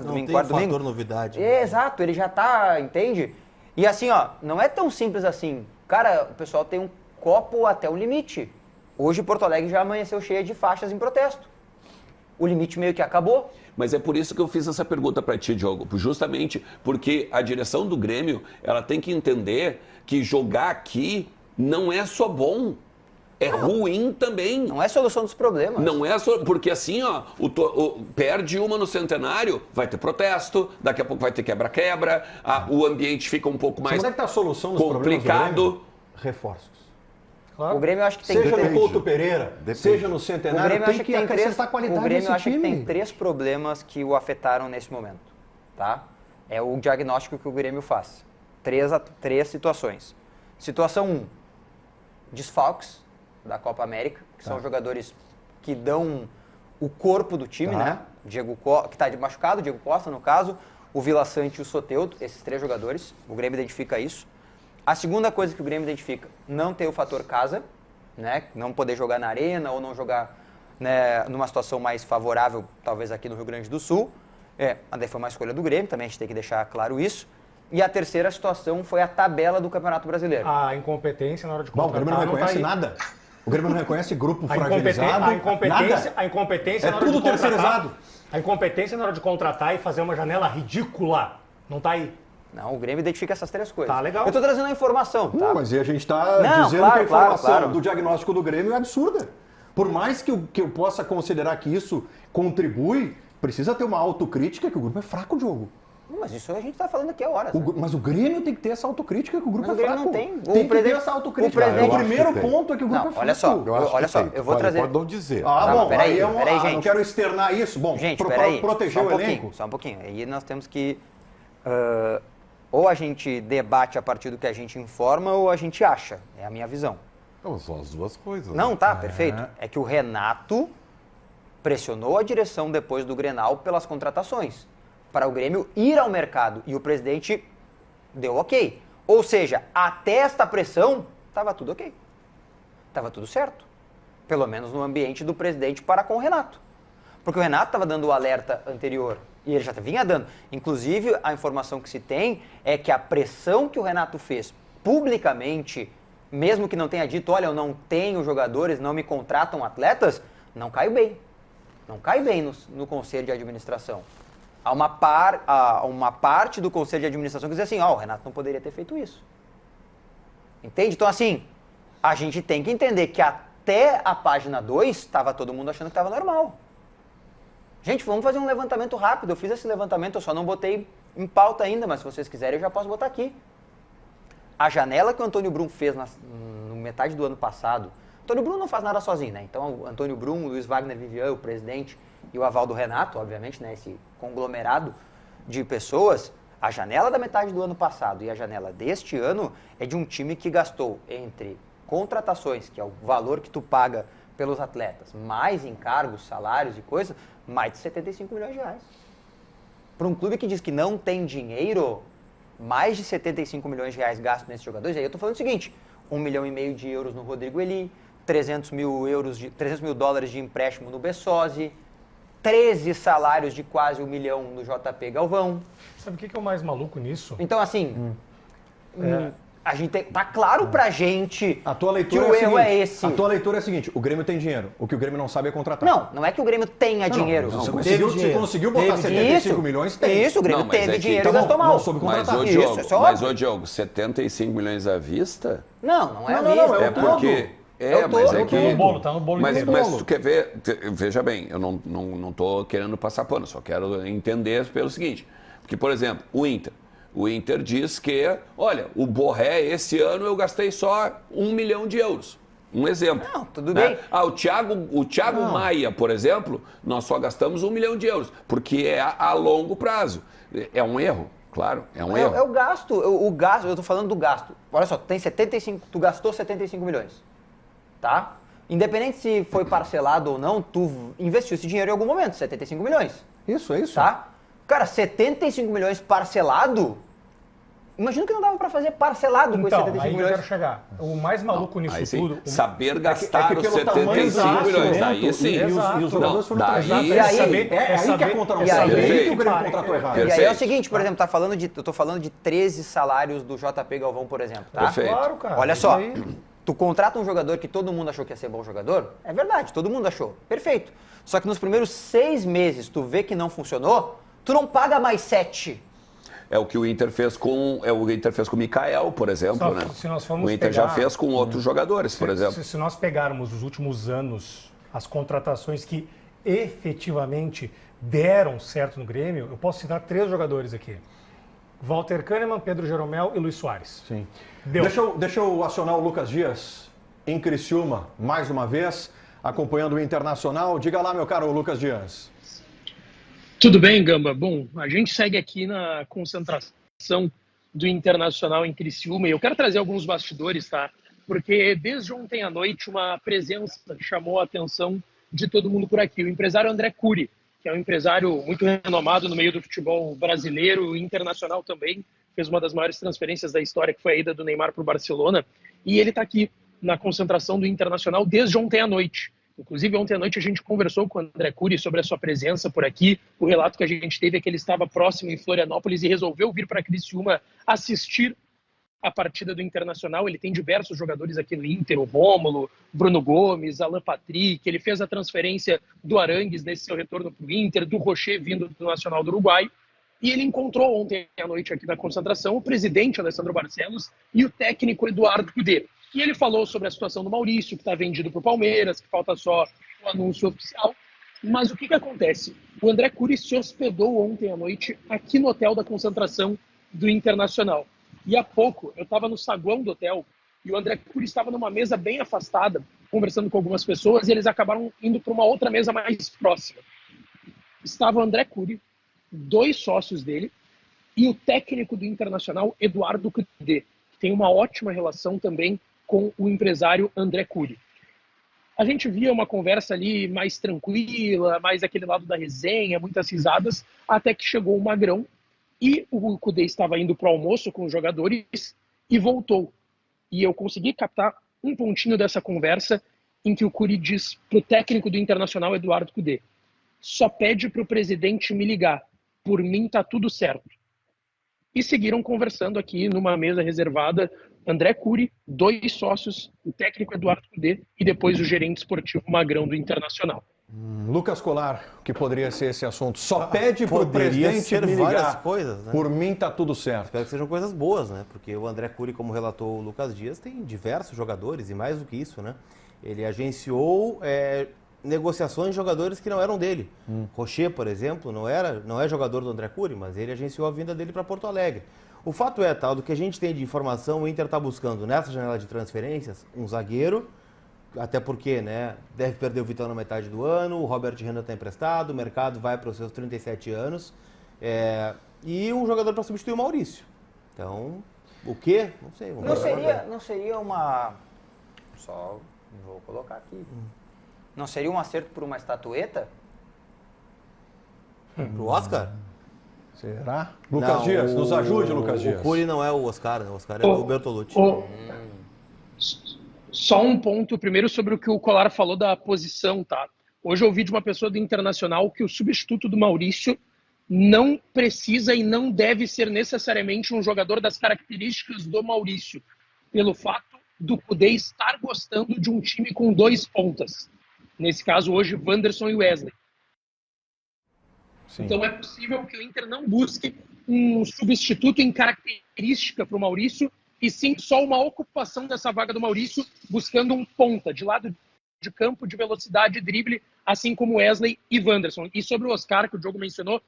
não tem fator novidade. Exato, ele já tá, entende? E assim, ó, não é tão simples assim. Cara, o pessoal tem um copo até o limite. Hoje Porto Alegre já amanheceu cheia de faixas em protesto. o limite meio que acabou. Mas é por isso que eu fiz essa pergunta para ti, Diogo. Justamente porque a direção do Grêmio, ela tem que entender que jogar aqui não é só bom. É ruim também. Não é solução dos problemas. Não é porque assim, ó, perde uma no Centenário, vai ter protesto, daqui a pouco vai ter quebra-quebra, o ambiente fica um pouco mais Onde é que tá a solução dos problemas do complicado. Grêmio? Reforços. Claro. O Grêmio eu acho que tem seja três... no Couto Pereira, seja no Centenário, tem que acrescentar qualidade nesse time. O Grêmio acha que tem 3 problemas que o afetaram nesse momento, tá? É o diagnóstico que o Grêmio faz. 3 situações. Situação 1, desfalques da Copa América, que são jogadores que dão o corpo do time, né? Que está machucado, Diego Costa, no caso, o Vila Sante e o Soteldo, esses 3 jogadores, o Grêmio identifica isso. A segunda coisa que o Grêmio identifica, não ter o fator casa, né? Não poder jogar na arena ou não jogar, né, numa situação mais favorável, talvez aqui no Rio Grande do Sul. Daí foi uma escolha do Grêmio, também a gente tem que deixar claro isso. E a terceira situação foi a tabela do Campeonato Brasileiro. A incompetência na hora de contratar. O Grêmio não reconhece nada. O Grêmio não reconhece grupo fragilizado. A incompetência na hora de terceirizado. A incompetência na hora de contratar e fazer uma janela ridícula. Não tá aí. Não, o Grêmio identifica essas 3 coisas. Tá legal. Eu tô trazendo a informação, tá? Mas a gente tá dizendo que a informação do diagnóstico do Grêmio é absurda. Por mais que eu possa considerar que isso contribui, precisa ter uma autocrítica que o grupo é fraco, Diogo. Mas isso a gente tá falando aqui há horas. Mas o Grêmio tem que ter essa autocrítica que o grupo é fraco. Não tem. Tem que ter essa autocrítica. O primeiro ponto é que o grupo é fraco. Olha só, eu vou trazer... Pode não dizer. Bom, peraí, gente. Não quero externar isso. Bom, gente, proteger o elenco. Só um pouquinho. Aí nós temos que... ou a gente debate a partir do que a gente informa ou a gente acha. É a minha visão. Não, são as duas coisas. Não, tá, perfeito. É que o Renato pressionou a direção depois do Grenal pelas contratações, para o Grêmio ir ao mercado. E o presidente deu ok. Ou seja, até esta pressão, estava tudo ok. Estava tudo certo. Pelo menos no ambiente do presidente para com o Renato. Porque o Renato estava dando o alerta anterior. E ele já vinha dando. Inclusive, a informação que se tem é que a pressão que o Renato fez publicamente, mesmo que não tenha dito, olha, eu não tenho jogadores, não me contratam atletas, não cai bem. Não cai bem no Conselho de Administração. Há uma parte do Conselho de Administração que diz assim, o Renato não poderia ter feito isso. Entende? Então, assim, a gente tem que entender que até a página 2, estava todo mundo achando que estava normal. Gente, vamos fazer um levantamento rápido. Eu fiz esse levantamento, eu só não botei em pauta ainda, mas se vocês quiserem eu já posso botar aqui. A janela que o Antônio Brum fez na metade do ano passado, Antônio Brum não faz nada sozinho, né? Então, o Antônio Brum, o Luiz Wagner Vivian, o presidente, e o aval do Renato, obviamente, né? Esse conglomerado de pessoas, a janela da metade do ano passado e a janela deste ano é de um time que gastou entre contratações, que é o valor que tu paga pelos atletas, mais encargos, salários e coisas, mais de 75 milhões de reais. Para um clube que diz que não tem dinheiro, mais de 75 milhões de reais gastos nesses jogadores, aí eu tô falando o seguinte, 1,5 milhão de euros no Rodrigo Eli, 300 mil dólares de empréstimo no Bessosi, 13 salários de quase 1 milhão no JP Galvão. Sabe o que é o mais maluco nisso? Então, assim, a gente tá claro pra gente que o erro é esse. A tua leitura é a seguinte, o Grêmio tem dinheiro, o que o Grêmio não sabe é contratar. Não é que o Grêmio tenha dinheiro. Você conseguiu botar 75 milhões, tem. Isso, o Grêmio teve dinheiro e gastou mal. Não soube contratar. Mas, ô Diogo, 75 milhões à vista? Não é à vista. É porque... Tá no bolo inteiro. Mas tu quer ver, veja bem, eu não tô querendo passar pano, só quero entender pelo seguinte, porque, por exemplo, o Inter diz que, olha, o Borré, esse ano eu gastei só 1 milhão de euros. Um exemplo. Não, tudo bem. O Thiago Maia, por exemplo, nós só gastamos 1 milhão de euros, porque é a longo prazo. É um erro, claro, é um erro. É o gasto, o gasto, eu tô falando do gasto. Olha só, tu gastou 75 milhões. Tá? Independente se foi parcelado ou não, tu investiu esse dinheiro em algum momento, 75 milhões. Isso, é isso. Tá? Cara, 75 milhões parcelado, imagina que não dava pra fazer parcelado com esses 75 aí milhões. Eu quero chegar. O mais maluco nisso tudo... Saber gastar os 75 milhões, aí sim. E os jogadores foram trazidos. E aí, aí que a conta não sabe. Aí que o Grêmio contratou errado. E aí é o seguinte, por exemplo, eu tô falando de 13 salários do JP Galvão, por exemplo, tá? Perfeito. Claro, cara. Olha só, Tu contrata um jogador que todo mundo achou que ia ser bom jogador, é verdade, todo mundo achou, perfeito. Só que nos primeiros 6 meses tu vê que não funcionou, tu não paga mais 7. É o que o Inter fez com o Mikael, por exemplo, né? Se nós formos o Inter já fez com outros jogadores, por exemplo. Se nós pegarmos os últimos anos, as contratações que efetivamente deram certo no Grêmio, eu posso citar 3 jogadores aqui. Walter Kahneman, Pedro Jeromel e Luiz Soares. Sim. Deu. Deixa eu acionar o Lucas Dias em Criciúma, mais uma vez, acompanhando o Internacional. Diga lá, meu caro Lucas Dias. Tudo bem, Gamba? Bom, a gente segue aqui na concentração do Internacional em Criciúma e eu quero trazer alguns bastidores, tá? Porque desde ontem à noite uma presença chamou a atenção de todo mundo por aqui. O empresário André Curi, que é um empresário muito renomado no meio do futebol brasileiro e internacional também, fez uma das maiores transferências da história, que foi a ida do Neymar para o Barcelona, e ele está aqui na concentração do Internacional desde ontem à noite. Inclusive, ontem à noite a gente conversou com o André Curi sobre a sua presença por aqui. O relato que a gente teve é que ele estava próximo em Florianópolis e resolveu vir para Criciúma assistir a partida do Internacional. Ele tem diversos jogadores aqui no Inter, o Rômulo, Bruno Gomes, Alan Patrick. Ele fez a transferência do Arangues nesse seu retorno para o Inter, do Rocher vindo do Nacional do Uruguai. E ele encontrou ontem à noite aqui na concentração o presidente Alessandro Barcelos e o técnico Eduardo Cudê. E ele falou sobre a situação do Maurício, que está vendido para o Palmeiras, que falta só o anúncio oficial. Mas o que acontece? O André Curi se hospedou ontem à noite aqui no hotel da concentração do Internacional. E há pouco eu estava no saguão do hotel e o André Curi estava numa mesa bem afastada, conversando com algumas pessoas, e eles acabaram indo para uma outra mesa mais próxima. Estava o André Curi, 2 sócios dele, e o técnico do Internacional, Eduardo Cudê, que tem uma ótima relação também com o empresário André Curi. A gente via uma conversa ali mais tranquila, mais aquele lado da resenha, muitas risadas, até que chegou o Magrão e o Cudê estava indo para o almoço com os jogadores e voltou. E eu consegui captar um pontinho dessa conversa em que o Curi diz para o técnico do Internacional, Eduardo Cudê: só pede para o presidente me ligar, por mim tá tudo certo. E seguiram conversando aqui numa mesa reservada, André Curi, 2 sócios, o técnico Eduardo Cudê e depois o gerente esportivo Magrão do Internacional. Lucas Colar, o que poderia ser esse assunto? Só pede pro presidente me ligar. Coisas, né? Por mim tá tudo certo. Espero que sejam coisas boas, né? Porque o André Curi, como relatou o Lucas Dias, tem diversos jogadores e mais do que isso, né? Ele agenciou negociações de jogadores que não eram dele. Rocher, por exemplo, não é jogador do André Curi, mas ele agenciou a vinda dele para Porto Alegre. O fato é, tal, do que a gente tem de informação, o Inter está buscando nessa janela de transferências um zagueiro, até porque, né, deve perder o Vitão na metade do ano, o Robert Renan está emprestado, o mercado vai para os seus 37 anos, e um jogador para substituir o Maurício. Então, o quê? Não sei. Não seria uma... Só vou colocar aqui. Não seria um acerto por uma estatueta? Pro Oscar? Será? Lucas Dias, nos ajude, Lucas Dias. O Curi não é o Oscar, né? O Oscar é o Bertolucci. Só um ponto primeiro sobre o que o Colar falou da posição, tá? Hoje eu ouvi de uma pessoa do Internacional que o substituto do Maurício não precisa e não deve ser necessariamente um jogador das características do Maurício, pelo fato do Cudê estar gostando de um time com 2 pontas. Nesse caso, hoje, Wanderson e Wesley. Sim. Então é possível que o Inter não busque um substituto em característica para o Maurício, e sim só uma ocupação dessa vaga do Maurício, buscando um ponta de lado de campo, de velocidade e drible, assim como Wesley e Wanderson. E sobre o Oscar, que o Diogo mencionou,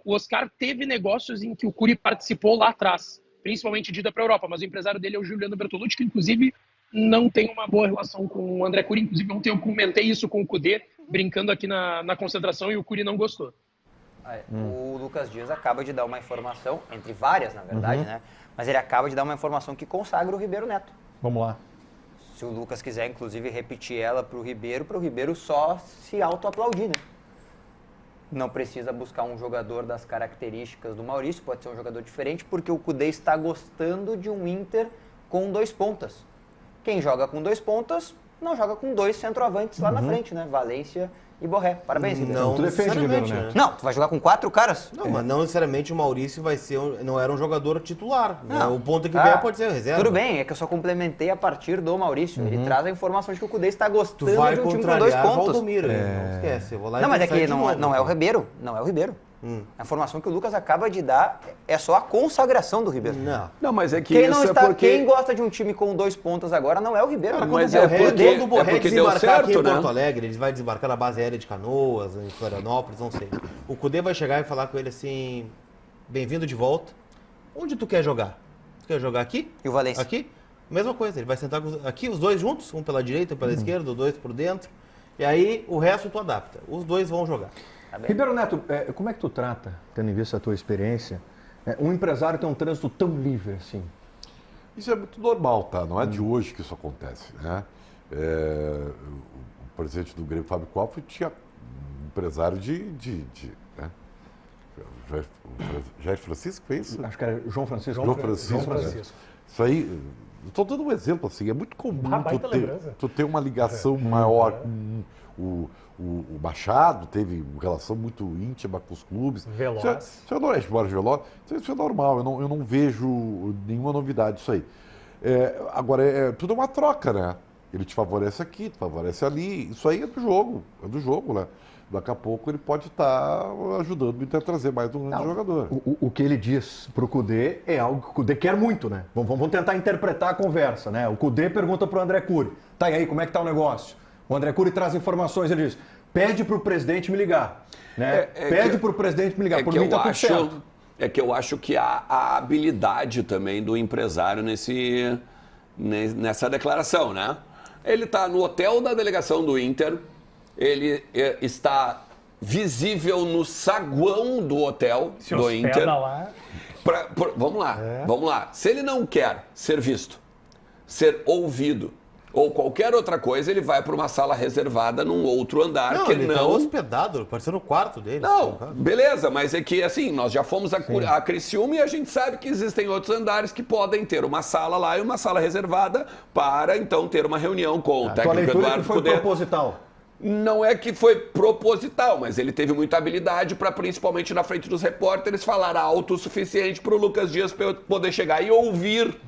o Oscar teve negócios em que o Curi participou lá atrás, principalmente de ida para a Europa, mas o empresário dele é o Juliano Bertolucci, que inclusive não tem uma boa relação com o André Curi. Inclusive ontem eu comentei isso com o Cudê, brincando aqui na concentração, e o Curi não gostou. O Lucas Dias acaba de dar uma informação, entre várias, na verdade, né? Mas ele acaba de dar uma informação que consagra o Ribeiro Neto. Vamos lá. Se o Lucas quiser, inclusive, repetir ela para o Ribeiro só se autoaplaudir, né? Não precisa buscar um jogador das características do Maurício, pode ser um jogador diferente, porque o Cudê está gostando de um Inter com 2 pontas. Quem joga com 2 pontas, não joga com 2 centroavantes lá na frente, né? Valência e Borré. Parabéns, Ribeiro. Não, Tu defende o Ribeiro Neto. Não, tu vai jogar com 4 caras? Não, mas não necessariamente o Maurício vai ser, não era um jogador titular. Né? O ponto que vier pode ser reserva. Tudo bem, é que eu só complementei a partir do Maurício. Ele traz a informação de que o Cudê está gostando Tu vai de um time com 2 contrariar pontos. Valdomiro, não esquece. Eu vou lá Não, e mas é que pensar de novo, não é o Ribeiro. Não é o Ribeiro. A informação que o Lucas acaba de dar é só a consagração do Ribeiro. Não, mas é que Quem isso não é está, porque... quem gosta de um time com 2 pontos agora não é o Ribeiro. Mas Quando o Borré porque deu desembarcar certo, aqui em né? Porto Alegre, ele vai desembarcar na base aérea de Canoas, em Florianópolis, não sei. O Cudê vai chegar e falar com ele assim, bem-vindo de volta. Onde tu quer jogar? Tu quer jogar aqui? E o Valência? Aqui? Mesma coisa, ele vai sentar aqui os dois juntos, um pela direita, um pela esquerda, os dois por dentro. E aí o resto tu adapta. Os dois vão jogar. Ribeiro Neto, como é que tu trata, tendo em vista a tua experiência, um empresário ter um trânsito tão livre assim? Isso é muito normal, tá? Não é de hoje que isso acontece, né? O presidente do Grêmio, Fábio Koff, tinha um empresário né? Jair Francisco, foi isso? Acho que era João Francisco. João Francisco. Isso aí, estou dando um exemplo assim, é muito comum tu ter uma ligação maior com o Machado, teve uma relação muito íntima com os clubes. Veloz. Isso é normal, eu não vejo nenhuma novidade isso aí. Agora, tudo é uma troca, né? Ele te favorece aqui, te favorece ali, isso aí é do jogo, né? Daqui a pouco ele pode estar ajudando o Inter a trazer mais um grande jogador. O que ele diz pro Cudê é algo que o Cudê quer muito, né? Vamos tentar interpretar a conversa, né? O Cudê pergunta pro André Cury, tá, e aí, como é que tá o negócio? O André Cury traz informações, ele diz, pede pro presidente me ligar, né? Pede pro presidente me ligar, por mim tá tudo certo. É que eu acho que há a habilidade também do empresário nessa declaração, né? Ele tá no hotel da delegação do Inter, ele está visível no saguão do hotel do Inter. Lá. Vamos lá. Se ele não quer ser visto, ser ouvido ou qualquer outra coisa, ele vai para uma sala reservada num outro andar. Ele tá hospedado, parecendo no quarto dele. Não, beleza, mas é que assim, nós já fomos a Criciúma e a gente sabe que existem outros andares que podem ter uma sala lá e uma sala reservada para então ter uma reunião com o técnico Eduardo Cudê. Foi proposital. Não é que foi proposital, mas ele teve muita habilidade para, principalmente na frente dos repórteres, falar alto o suficiente para o Lucas Dias poder chegar e ouvir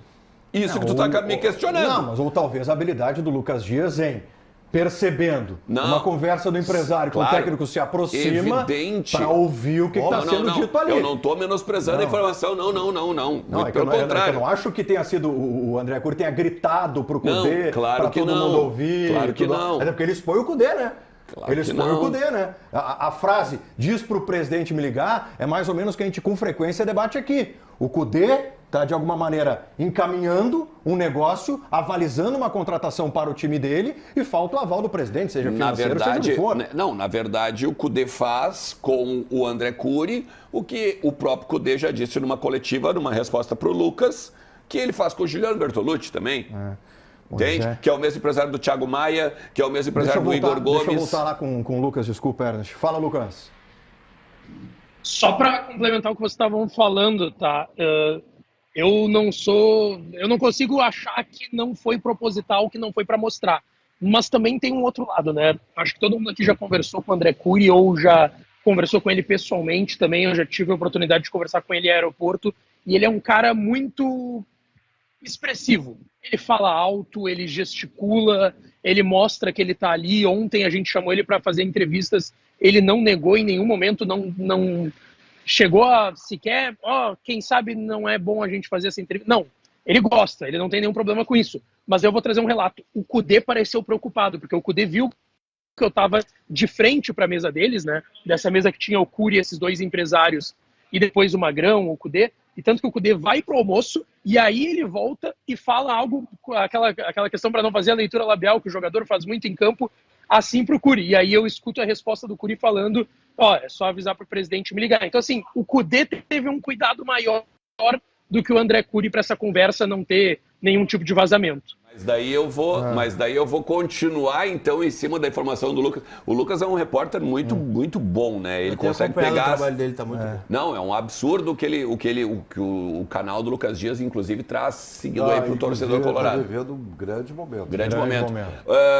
isso que tu está me questionando. Não, mas ou talvez a habilidade do Lucas Dias em percebendo uma conversa do empresário com o técnico se aproxima para ouvir o que está sendo dito ali. Eu não estou menosprezando a informação, não. Muito pelo contrário. Eu não acho que tenha sido o André Cury tenha gritado pro Cudê para todo mundo ouvir. Claro que não. Até porque ele expõe o Cudê, né? Claro Ele expõe o Cudê, né? A frase, diz pro presidente me ligar, é mais ou menos o que a gente com frequência debate aqui. O Cudê está, de alguma maneira, encaminhando um negócio, avalizando uma contratação para o time dele e falta o aval do presidente, seja financeiro, seja o que for. Não, na verdade, o Cudê faz com o André Cury o que o próprio Cudê já disse numa coletiva, numa resposta para o Lucas, que ele faz com o Juliano Bertolucci também. Entende? Que é o mesmo empresário do Thiago Maia, que é o mesmo empresário do Igor Gomes. Deixa eu voltar lá com o Lucas, desculpa, Ernest. Fala, Lucas. Só para complementar o que vocês estavam falando, tá? Eu não consigo achar que não foi proposital, que não foi para mostrar. Mas também tem um outro lado, né? Acho que todo mundo aqui já conversou com o André Cury ou já conversou com ele pessoalmente também. Eu já tive a oportunidade de conversar com ele no aeroporto. E ele é um cara muito expressivo. Ele fala alto, ele gesticula, ele mostra que ele está ali. Ontem a gente chamou ele para fazer entrevistas. Ele não negou em nenhum momento, não chegou a sequer, quem sabe não é bom a gente fazer essa entrevista. Não, ele gosta, ele não tem nenhum problema com isso. Mas eu vou trazer um relato. O Cudê pareceu preocupado, porque o Cudê viu que eu estava de frente para a mesa deles, né? Dessa mesa que tinha o Cury, esses dois empresários, e depois o Magrão, o Cudê. E tanto que o Cudê vai pro almoço, e aí ele volta e fala algo, aquela questão para não fazer a leitura labial, que o jogador faz muito em campo, assim pro Cury. E aí eu escuto a resposta do Cury falando, é só avisar pro presidente me ligar. Então, assim, o Cudê teve um cuidado maior do que o André Cury para essa conversa não ter nenhum tipo de vazamento. Mas daí eu vou continuar, então, em cima da informação do Lucas. O Lucas é um repórter muito bom, né? Ele consegue pegar... O trabalho dele tá muito bom. Não, é um absurdo o que o canal do Lucas Dias, inclusive, traz seguindo aí pro torcedor colorado. Tá vivendo um grande momento. Grande momento.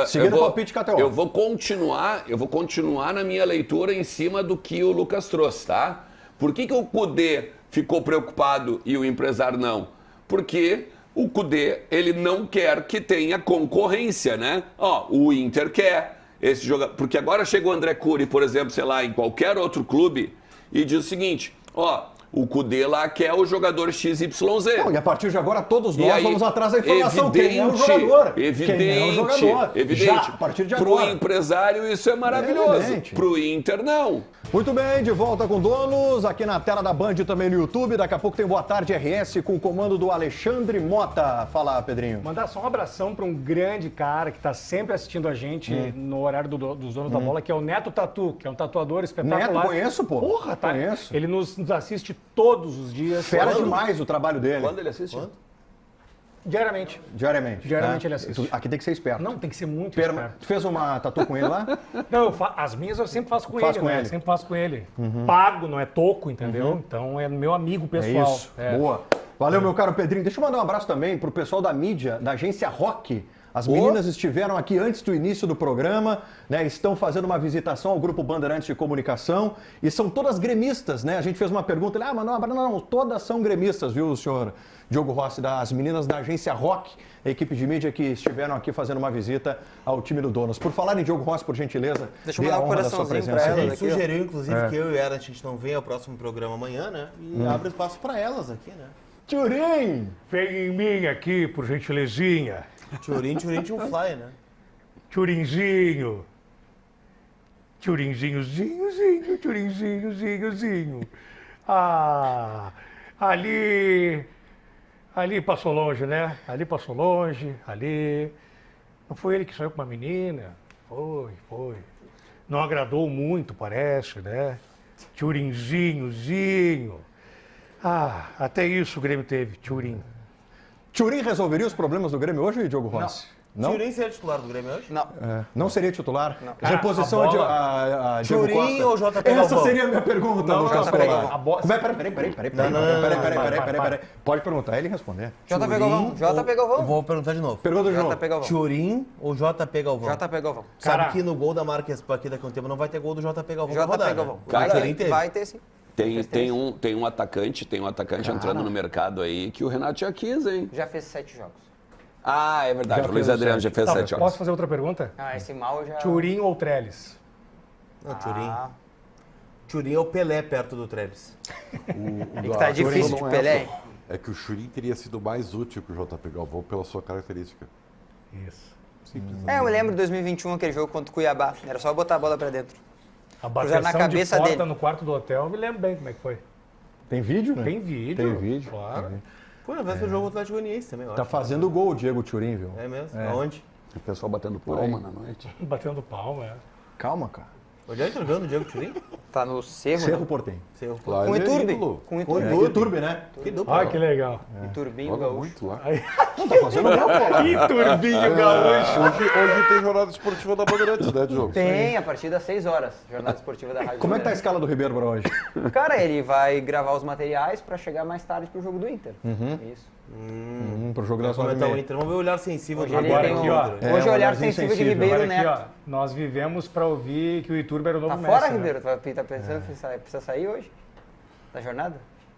Seguindo o palpite KTO. Eu vou continuar na minha leitura em cima do que o Lucas trouxe, tá? Por que o Kudê ficou preocupado e o empresário não? Porque o Kudê, ele não quer que tenha concorrência, né? O Inter quer esse jogador. Porque agora chega o André Cury, por exemplo, sei lá, em qualquer outro clube e diz o seguinte, o Kudê lá quer o jogador XYZ. Não, e a partir de agora todos nós vamos atrás da informação. Quem é o jogador? Evidente. Já, a partir de agora. Pro empresário isso é maravilhoso. Pro Inter, não. Muito bem, de volta com Donos, aqui na tela da Band e também no YouTube. Daqui a pouco tem Boa Tarde RS com o comando do Alexandre Mota. Fala, Pedrinho. Mandar só um abração para um grande cara que está sempre assistindo a gente no horário dos Donos da Bola, que é o Neto Tatu, que é um tatuador espetacular. Neto, conheço, pô. Porra, tá? Conheço. Ele nos assiste todos os dias. Fera demais o trabalho dele. Quando ele assiste? Diariamente. Diariamente Ele assiste. Aqui tem que ser esperto. Não, tem que ser muito esperto. Tu fez uma tatu com ele lá? Não, as minhas eu sempre faço com ele, né? Eu sempre faço com ele. Pago, não é toco, entendeu? Então é meu amigo pessoal. É isso. Boa. Valeu, meu caro Pedrinho. Deixa eu mandar um abraço também pro pessoal da mídia, da agência Rock. As meninas estiveram aqui antes do início do programa, né? Estão fazendo uma visitação ao Grupo Bandeirantes de Comunicação e são todas gremistas, né? A gente fez uma pergunta, mas não, todas são gremistas, viu, senhor Diogo Rossi, das meninas da agência Rock, a equipe de mídia que estiveram aqui fazendo uma visita ao time do Donos. Por falar em Diogo Rossi, por gentileza, deixa eu mandar um coraçãozinho pra ela. A gente sugeriu, inclusive, que eu e ela, a gente não venha ao próximo programa amanhã, né? E abre espaço pra elas aqui, né? Tchurim! Vem em mim aqui, por gentilezinha. Tchurim tinha um fly, né? Tchurinzinho. Tchurinzinho. Ali passou longe, né? Ali. Não foi ele que saiu com uma menina? Foi. Não agradou muito, parece, né? Tchurinzinhozinho. Até isso o Grêmio teve, Tchurim. Tchurim resolveria os problemas do Grêmio hoje, Diogo Rossi? Não? Tchurim seria titular do Grêmio hoje? Não. Não seria titular? Não. Reposição a Diogo Costa. Tchurim ou JP Galvão? Essa seria a minha pergunta, Lucas Colar. Peraí. Pode perguntar, ele responder. JP Galvão. Vou perguntar de novo. Pergunta de novo. Tchurim ou JP Galvão? JP Galvão. Sabe que no gol da Marques aqui daqui a um tempo não vai ter gol do JP Galvão. JP Galvão. Vai ter sim. Tem um atacante entrando no mercado aí que o Renato já quis, hein? Já fez 7 jogos. É verdade. O Luiz Adriano já fez 7 jogos. Posso fazer outra pergunta? Esse mal já... Tchurim ou Trellis? Não, Tchurim é o Pelé perto do Trellis. Que tá difícil de Pelé. É que o Tchurim teria sido mais útil que o JP Galvão pela sua característica. Isso. Eu me lembro de 2021, aquele jogo contra o Cuiabá. Era só botar a bola pra dentro. A bateção na cabeça de porta no quarto do hotel, eu me lembro bem como é que foi. Tem vídeo, né? Tem vídeo. Claro. Pô, na véspera do jogo Atlético Goianiense também, eu acho. Tá fazendo gol o Diego Tchurim, viu? É mesmo? Aonde? O pessoal batendo palma na noite. Batendo palma, Calma, cara. Onde é que tá jogando o Diego Tchurim? Tá no Cerro. Cerro Portem. Com o Iturbe. Com o Iturbe, né? Que dupla. Ah, que legal. Iturbinho Gaúcho. Muito lá. Não, tá fazendo gol, pô. Iturbinho Gaúcho. Hoje tem jornada esportiva da Bandeirantes, né, Diogo? Tem, a partir das 6 horas. Jornada esportiva da Rádio. Como é que tá a escala do Ribeiro pra hoje? Cara, ele vai gravar os materiais pra chegar mais tarde pro jogo do Inter. Isso. Pro jogo da Vamos ver o Inter. Vamos ver o olhar sensível do Agora Ribeiro. aqui, ó. Hoje é o olhar sensível de Ribeiro Aqui, Neto. ó, nós vivemos pra ouvir que o Iturbe era o novo Tá Messi. fora, né? Ribeiro? Tá pensando que precisa sair hoje? Da jornada?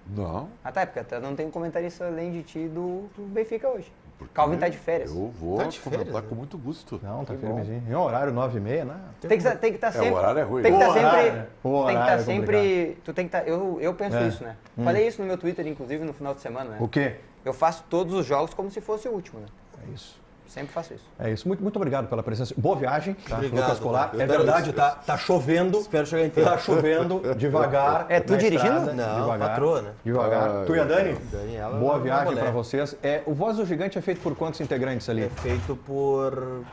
Não. Tá, porque não tem comentarista além de ti do Benfica hoje. Calvin tá de férias. Eu vou Tá de férias, comentar né? com muito gosto. Não, tá firmezinho. Em horário 9h30, né? Tem que estar sempre. O horário é ruim. Tem que estar O horário, sempre. né? O Tem que horário estar é sempre. Tu tem que estar. Eu penso isso, né? Falei isso no meu Twitter, inclusive, no final de semana, né? O quê? Eu faço todos os jogos como se fosse o último, né? É isso. Sempre faço isso. É isso. Muito obrigado pela presença. Boa viagem, tá? Obrigado, Lucas Colar. eu É espero verdade, isso. tá chovendo. Espero chegar em tempo. Tá chovendo devagar. É tu na dirigindo? estrada, Não, devagar, patroa, né? Devagar. Tu e a Dani? Daniela. Boa viagem Bolé. pra vocês. O Voz do Gigante é feito por quantos integrantes ali? É feito por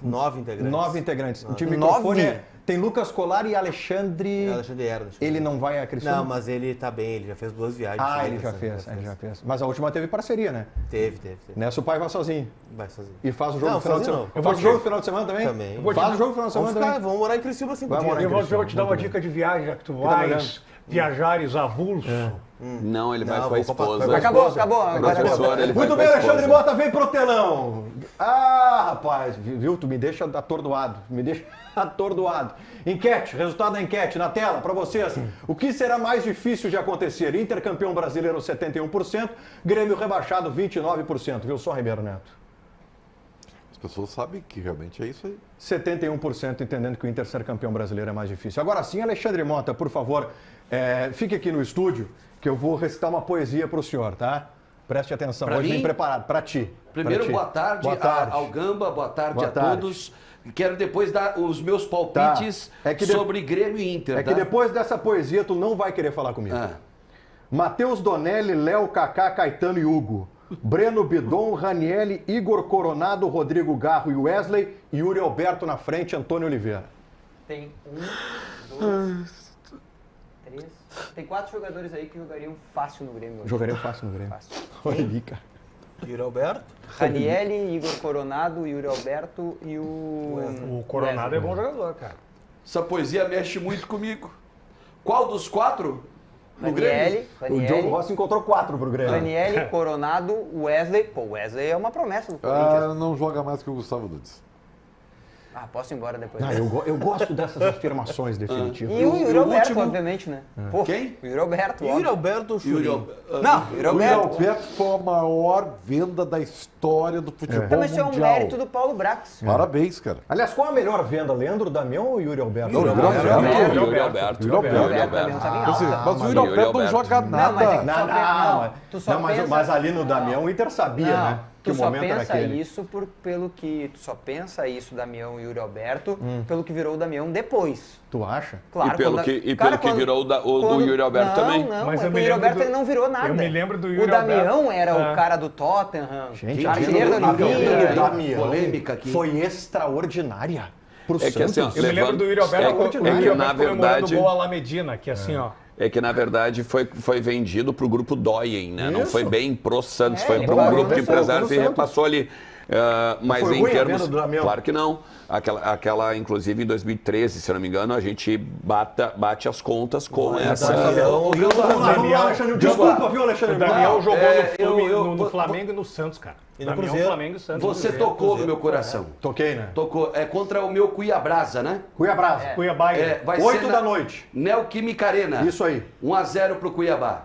9 integrantes. 9 integrantes. De 9? microfone Tem Lucas Colar e Alexandre Herdas. Ele não vai a Criciúma? Não, mas ele tá bem, ele já fez 2 viagens. Ele já fez. Mas a última teve parceria, né? Teve. Nessa o pai vai sozinho. Vai sozinho. E faz o jogo no final de semana. não. Faz o jogo no final de semana também? Também. Faz o jogo no final de semana também? Vamos morar em Criciúma 5 dias. Eu vou te dar uma dica de viagem, já que tu vais viajares avulso. Não, ele vai com a esposa. Acabou. Muito bem, Alexandre Mota, vem pro telão. Rapaz, viu? Tu me deixa atordoado. Enquete, resultado da enquete na tela para vocês. O que será mais difícil de acontecer? Inter campeão brasileiro 71%, Grêmio rebaixado 29%. Viu só, Ribeiro Neto? As pessoas sabem que realmente é isso aí. 71% entendendo que o Inter ser campeão brasileiro é mais difícil. Agora sim, Alexandre Mota, por favor, fique aqui no estúdio que eu vou recitar uma poesia para o senhor, tá? Preste atenção, pra hoje mim? vem preparado, para ti. Primeiro, pra ti. boa tarde, ao Gamba, boa tarde a todos. Quero depois dar os meus palpites sobre Grêmio e Inter. Que depois dessa poesia tu não vai querer falar comigo. Matheus Donelli, Léo, Kaká, Caetano e Hugo. Breno Bidon, Ranielli, Igor Coronado, Rodrigo Garro e Wesley. Yuri Alberto na frente, Antônio Oliveira. Tem 1, 2, 3... Tem 4 jogadores aí que jogariam fácil no Grêmio hoje. Jogariam fácil no Grêmio. Fácil. Olha ali, cara. Yuri Alberto. Ranielli, Igor Coronado, Yuri Alberto e o... O Coronado é bom jogador, cara. Essa poesia mexe muito comigo. Qual dos 4? No Grêmio? O Diogo Rossi encontrou 4 pro Grêmio. Ranielli, Coronado, Wesley. Pô, o Wesley é uma promessa do Corinthians. Não joga mais que o Gustavo Nunes. Posso ir embora depois. Eu gosto dessas afirmações definitivas. E o Yuri Alberto, obviamente, né? Pô, Quem? O Yuri Alberto. Yuri Alberto ou Yuri Não, Yuri Alberto. Alberto foi a maior venda da história do futebol Então, isso é um mundial. mérito do Paulo Brax. Parabéns, cara. Aliás, qual a melhor venda, Leandro Damião ou Yuri Alberto? Yuri Alberto. Mas o Yuri Alberto não joga nada. Mas ali no Damião o Inter sabia, né? Que Tu o só momento era pensa aquele. isso pelo que... Tu só pensa isso, Damião e Yuri Alberto, pelo que virou o Damião depois. Tu acha? Claro, E pelo que virou o Yuri Alberto também. Não, Mas o Yuri Alberto ele não virou nada. Eu me lembro do Yuri O Damião Alberto. era o cara do Tottenham, Gente, artilheiro do Livinho. Damião polêmica aqui. foi extraordinária pro É que assim, ó, Santos. Eu me lembro do Yuri Alberto na verdade, o gol Alamedina, que assim, ó. É que, na verdade, foi vendido para o grupo Doyen, né? Não foi bem pro Santos, foi ele para um pagou grupo de no empresários Santos. e repassou ali. Mas Foi em ruim a termos... venda do Damião? Claro que não. Aquela, inclusive, em 2013, se não me engano, a gente bate as contas com essa... Desculpa, viu, Alexandre? O Damião jogou no eu- Flamengo e no Santos, cara. E no Damião, Cruzeiro. Flamengo e Santos. Você Cruzeiro. tocou no meu coração. Toquei, né? Tocou. É contra o meu Cuiabrasa, né? Cuiabá. Cuiabá. Vai 8 ser da noite. Neoquímica Arena. Isso aí. 1-0 pro Cuiabá.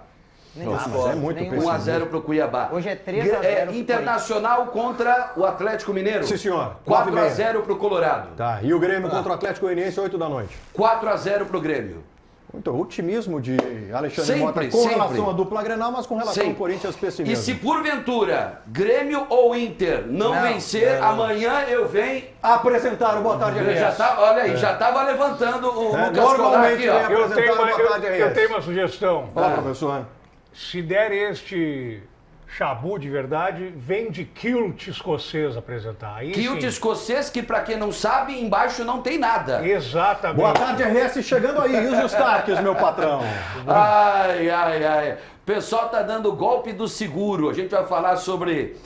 Nossa, mas é muito Nenhum. pessimista. 1-0 pro Cuiabá. Hoje é 3-0 pro Internacional contra o Atlético Mineiro. Sim, senhor. 4-0 pro Colorado. Tá, e o Grêmio contra o Atlético Goianiense, 8 da noite. 4-0 pro Grêmio. Muito otimismo de Alexandre Sempre, Mota com sempre. relação à dupla Grenal, mas com relação ao Sempre. Corinthians, pessimismo. E se porventura Grêmio ou Inter não vencer, amanhã eu venho. Apresentaram o Boa Tarde RS. Olha aí, já estava levantando o Lucas Colar normalmente aqui, ó. vem apresentar o Boa Tarde Eu RS. tenho uma sugestão. Fala, professor. Se der este chabu de verdade, vem de kilt escocês apresentar. Aí, Kilt sim. escocês, que pra quem não sabe, embaixo não tem nada. Exatamente. Boa Tarde RS chegando aí. E os destaques, meu patrão? Ai, ai, ai. O pessoal tá dando golpe do seguro. A gente vai falar sobre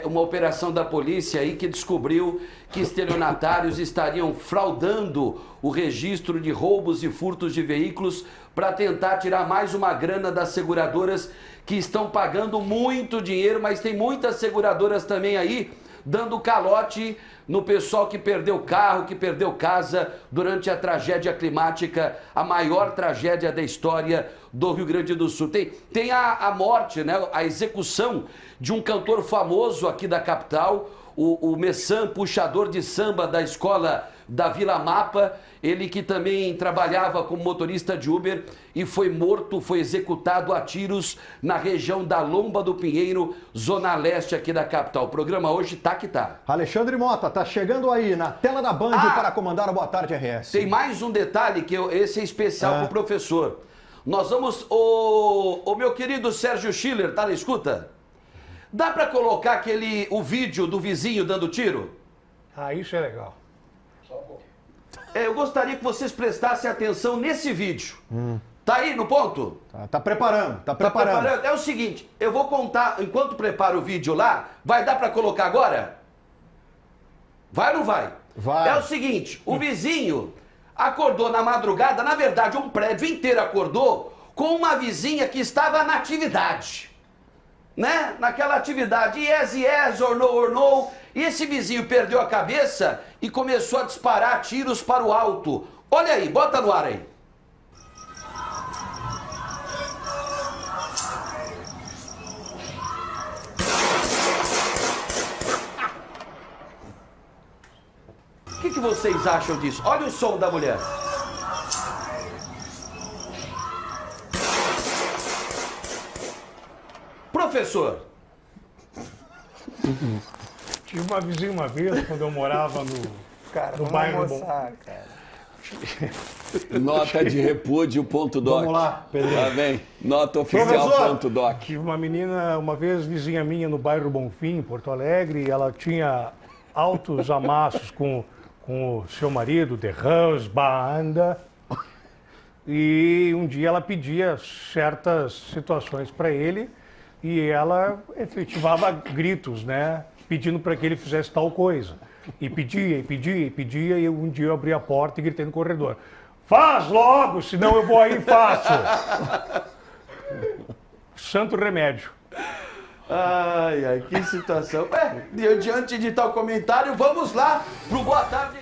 uma operação da polícia aí que descobriu que estelionatários estariam fraudando o registro de roubos e furtos de veículos para tentar tirar mais uma grana das seguradoras que estão pagando muito dinheiro, mas tem muitas seguradoras também aí dando calote no pessoal que perdeu carro, que perdeu casa durante a tragédia climática, a maior tragédia da história do Rio Grande do Sul. Tem a morte, né, a execução de um cantor famoso aqui da capital, o Messan, puxador de samba da escola da Vila Mapa, ele que também trabalhava como motorista de Uber e foi morto, foi executado a tiros na região da Lomba do Pinheiro, zona leste aqui da capital. O programa hoje tá que tá. Alexandre Mota, tá chegando aí na tela da Band para comandar o Boa Tarde RS. Tem mais um detalhe que esse é especial pro professor. Nós vamos... O meu querido Sérgio Schiller, tá na escuta? Dá para colocar o vídeo do vizinho dando tiro? Ah, isso é legal. eu gostaria que vocês prestassem atenção nesse vídeo. Tá aí no ponto? Tá preparando, tá preparando. É o seguinte, eu vou contar, enquanto preparo o vídeo lá, vai dar pra colocar agora? Vai ou não vai? Vai. É o seguinte, o vizinho acordou na madrugada, na verdade um prédio inteiro acordou com uma vizinha que estava na atividade. Né? Naquela atividade, yes, or no, e esse vizinho perdeu a cabeça e começou a disparar tiros para o alto. Olha aí, bota no ar aí. O que vocês acham disso? Olha o som da mulher. Professor. Tive uma vizinha uma vez, quando eu morava no bairro Bom. Nota de repúdio, ponto doc. Vamos lá, Pedrinho. Lá vem, nota oficial, Professor. ponto doc. Tive uma menina, uma vez vizinha minha no bairro Bonfim, em Porto Alegre, e ela tinha altos amassos com o seu marido, The Husband, e um dia ela pedia certas situações para ele e ela efetivava gritos, né, pedindo para que ele fizesse tal coisa. E pedia, e um dia eu abri a porta e gritei no corredor: faz logo, senão eu vou aí e faço. Santo remédio. Ai, que situação. Diante de tal comentário, vamos lá pro Boa Tarde.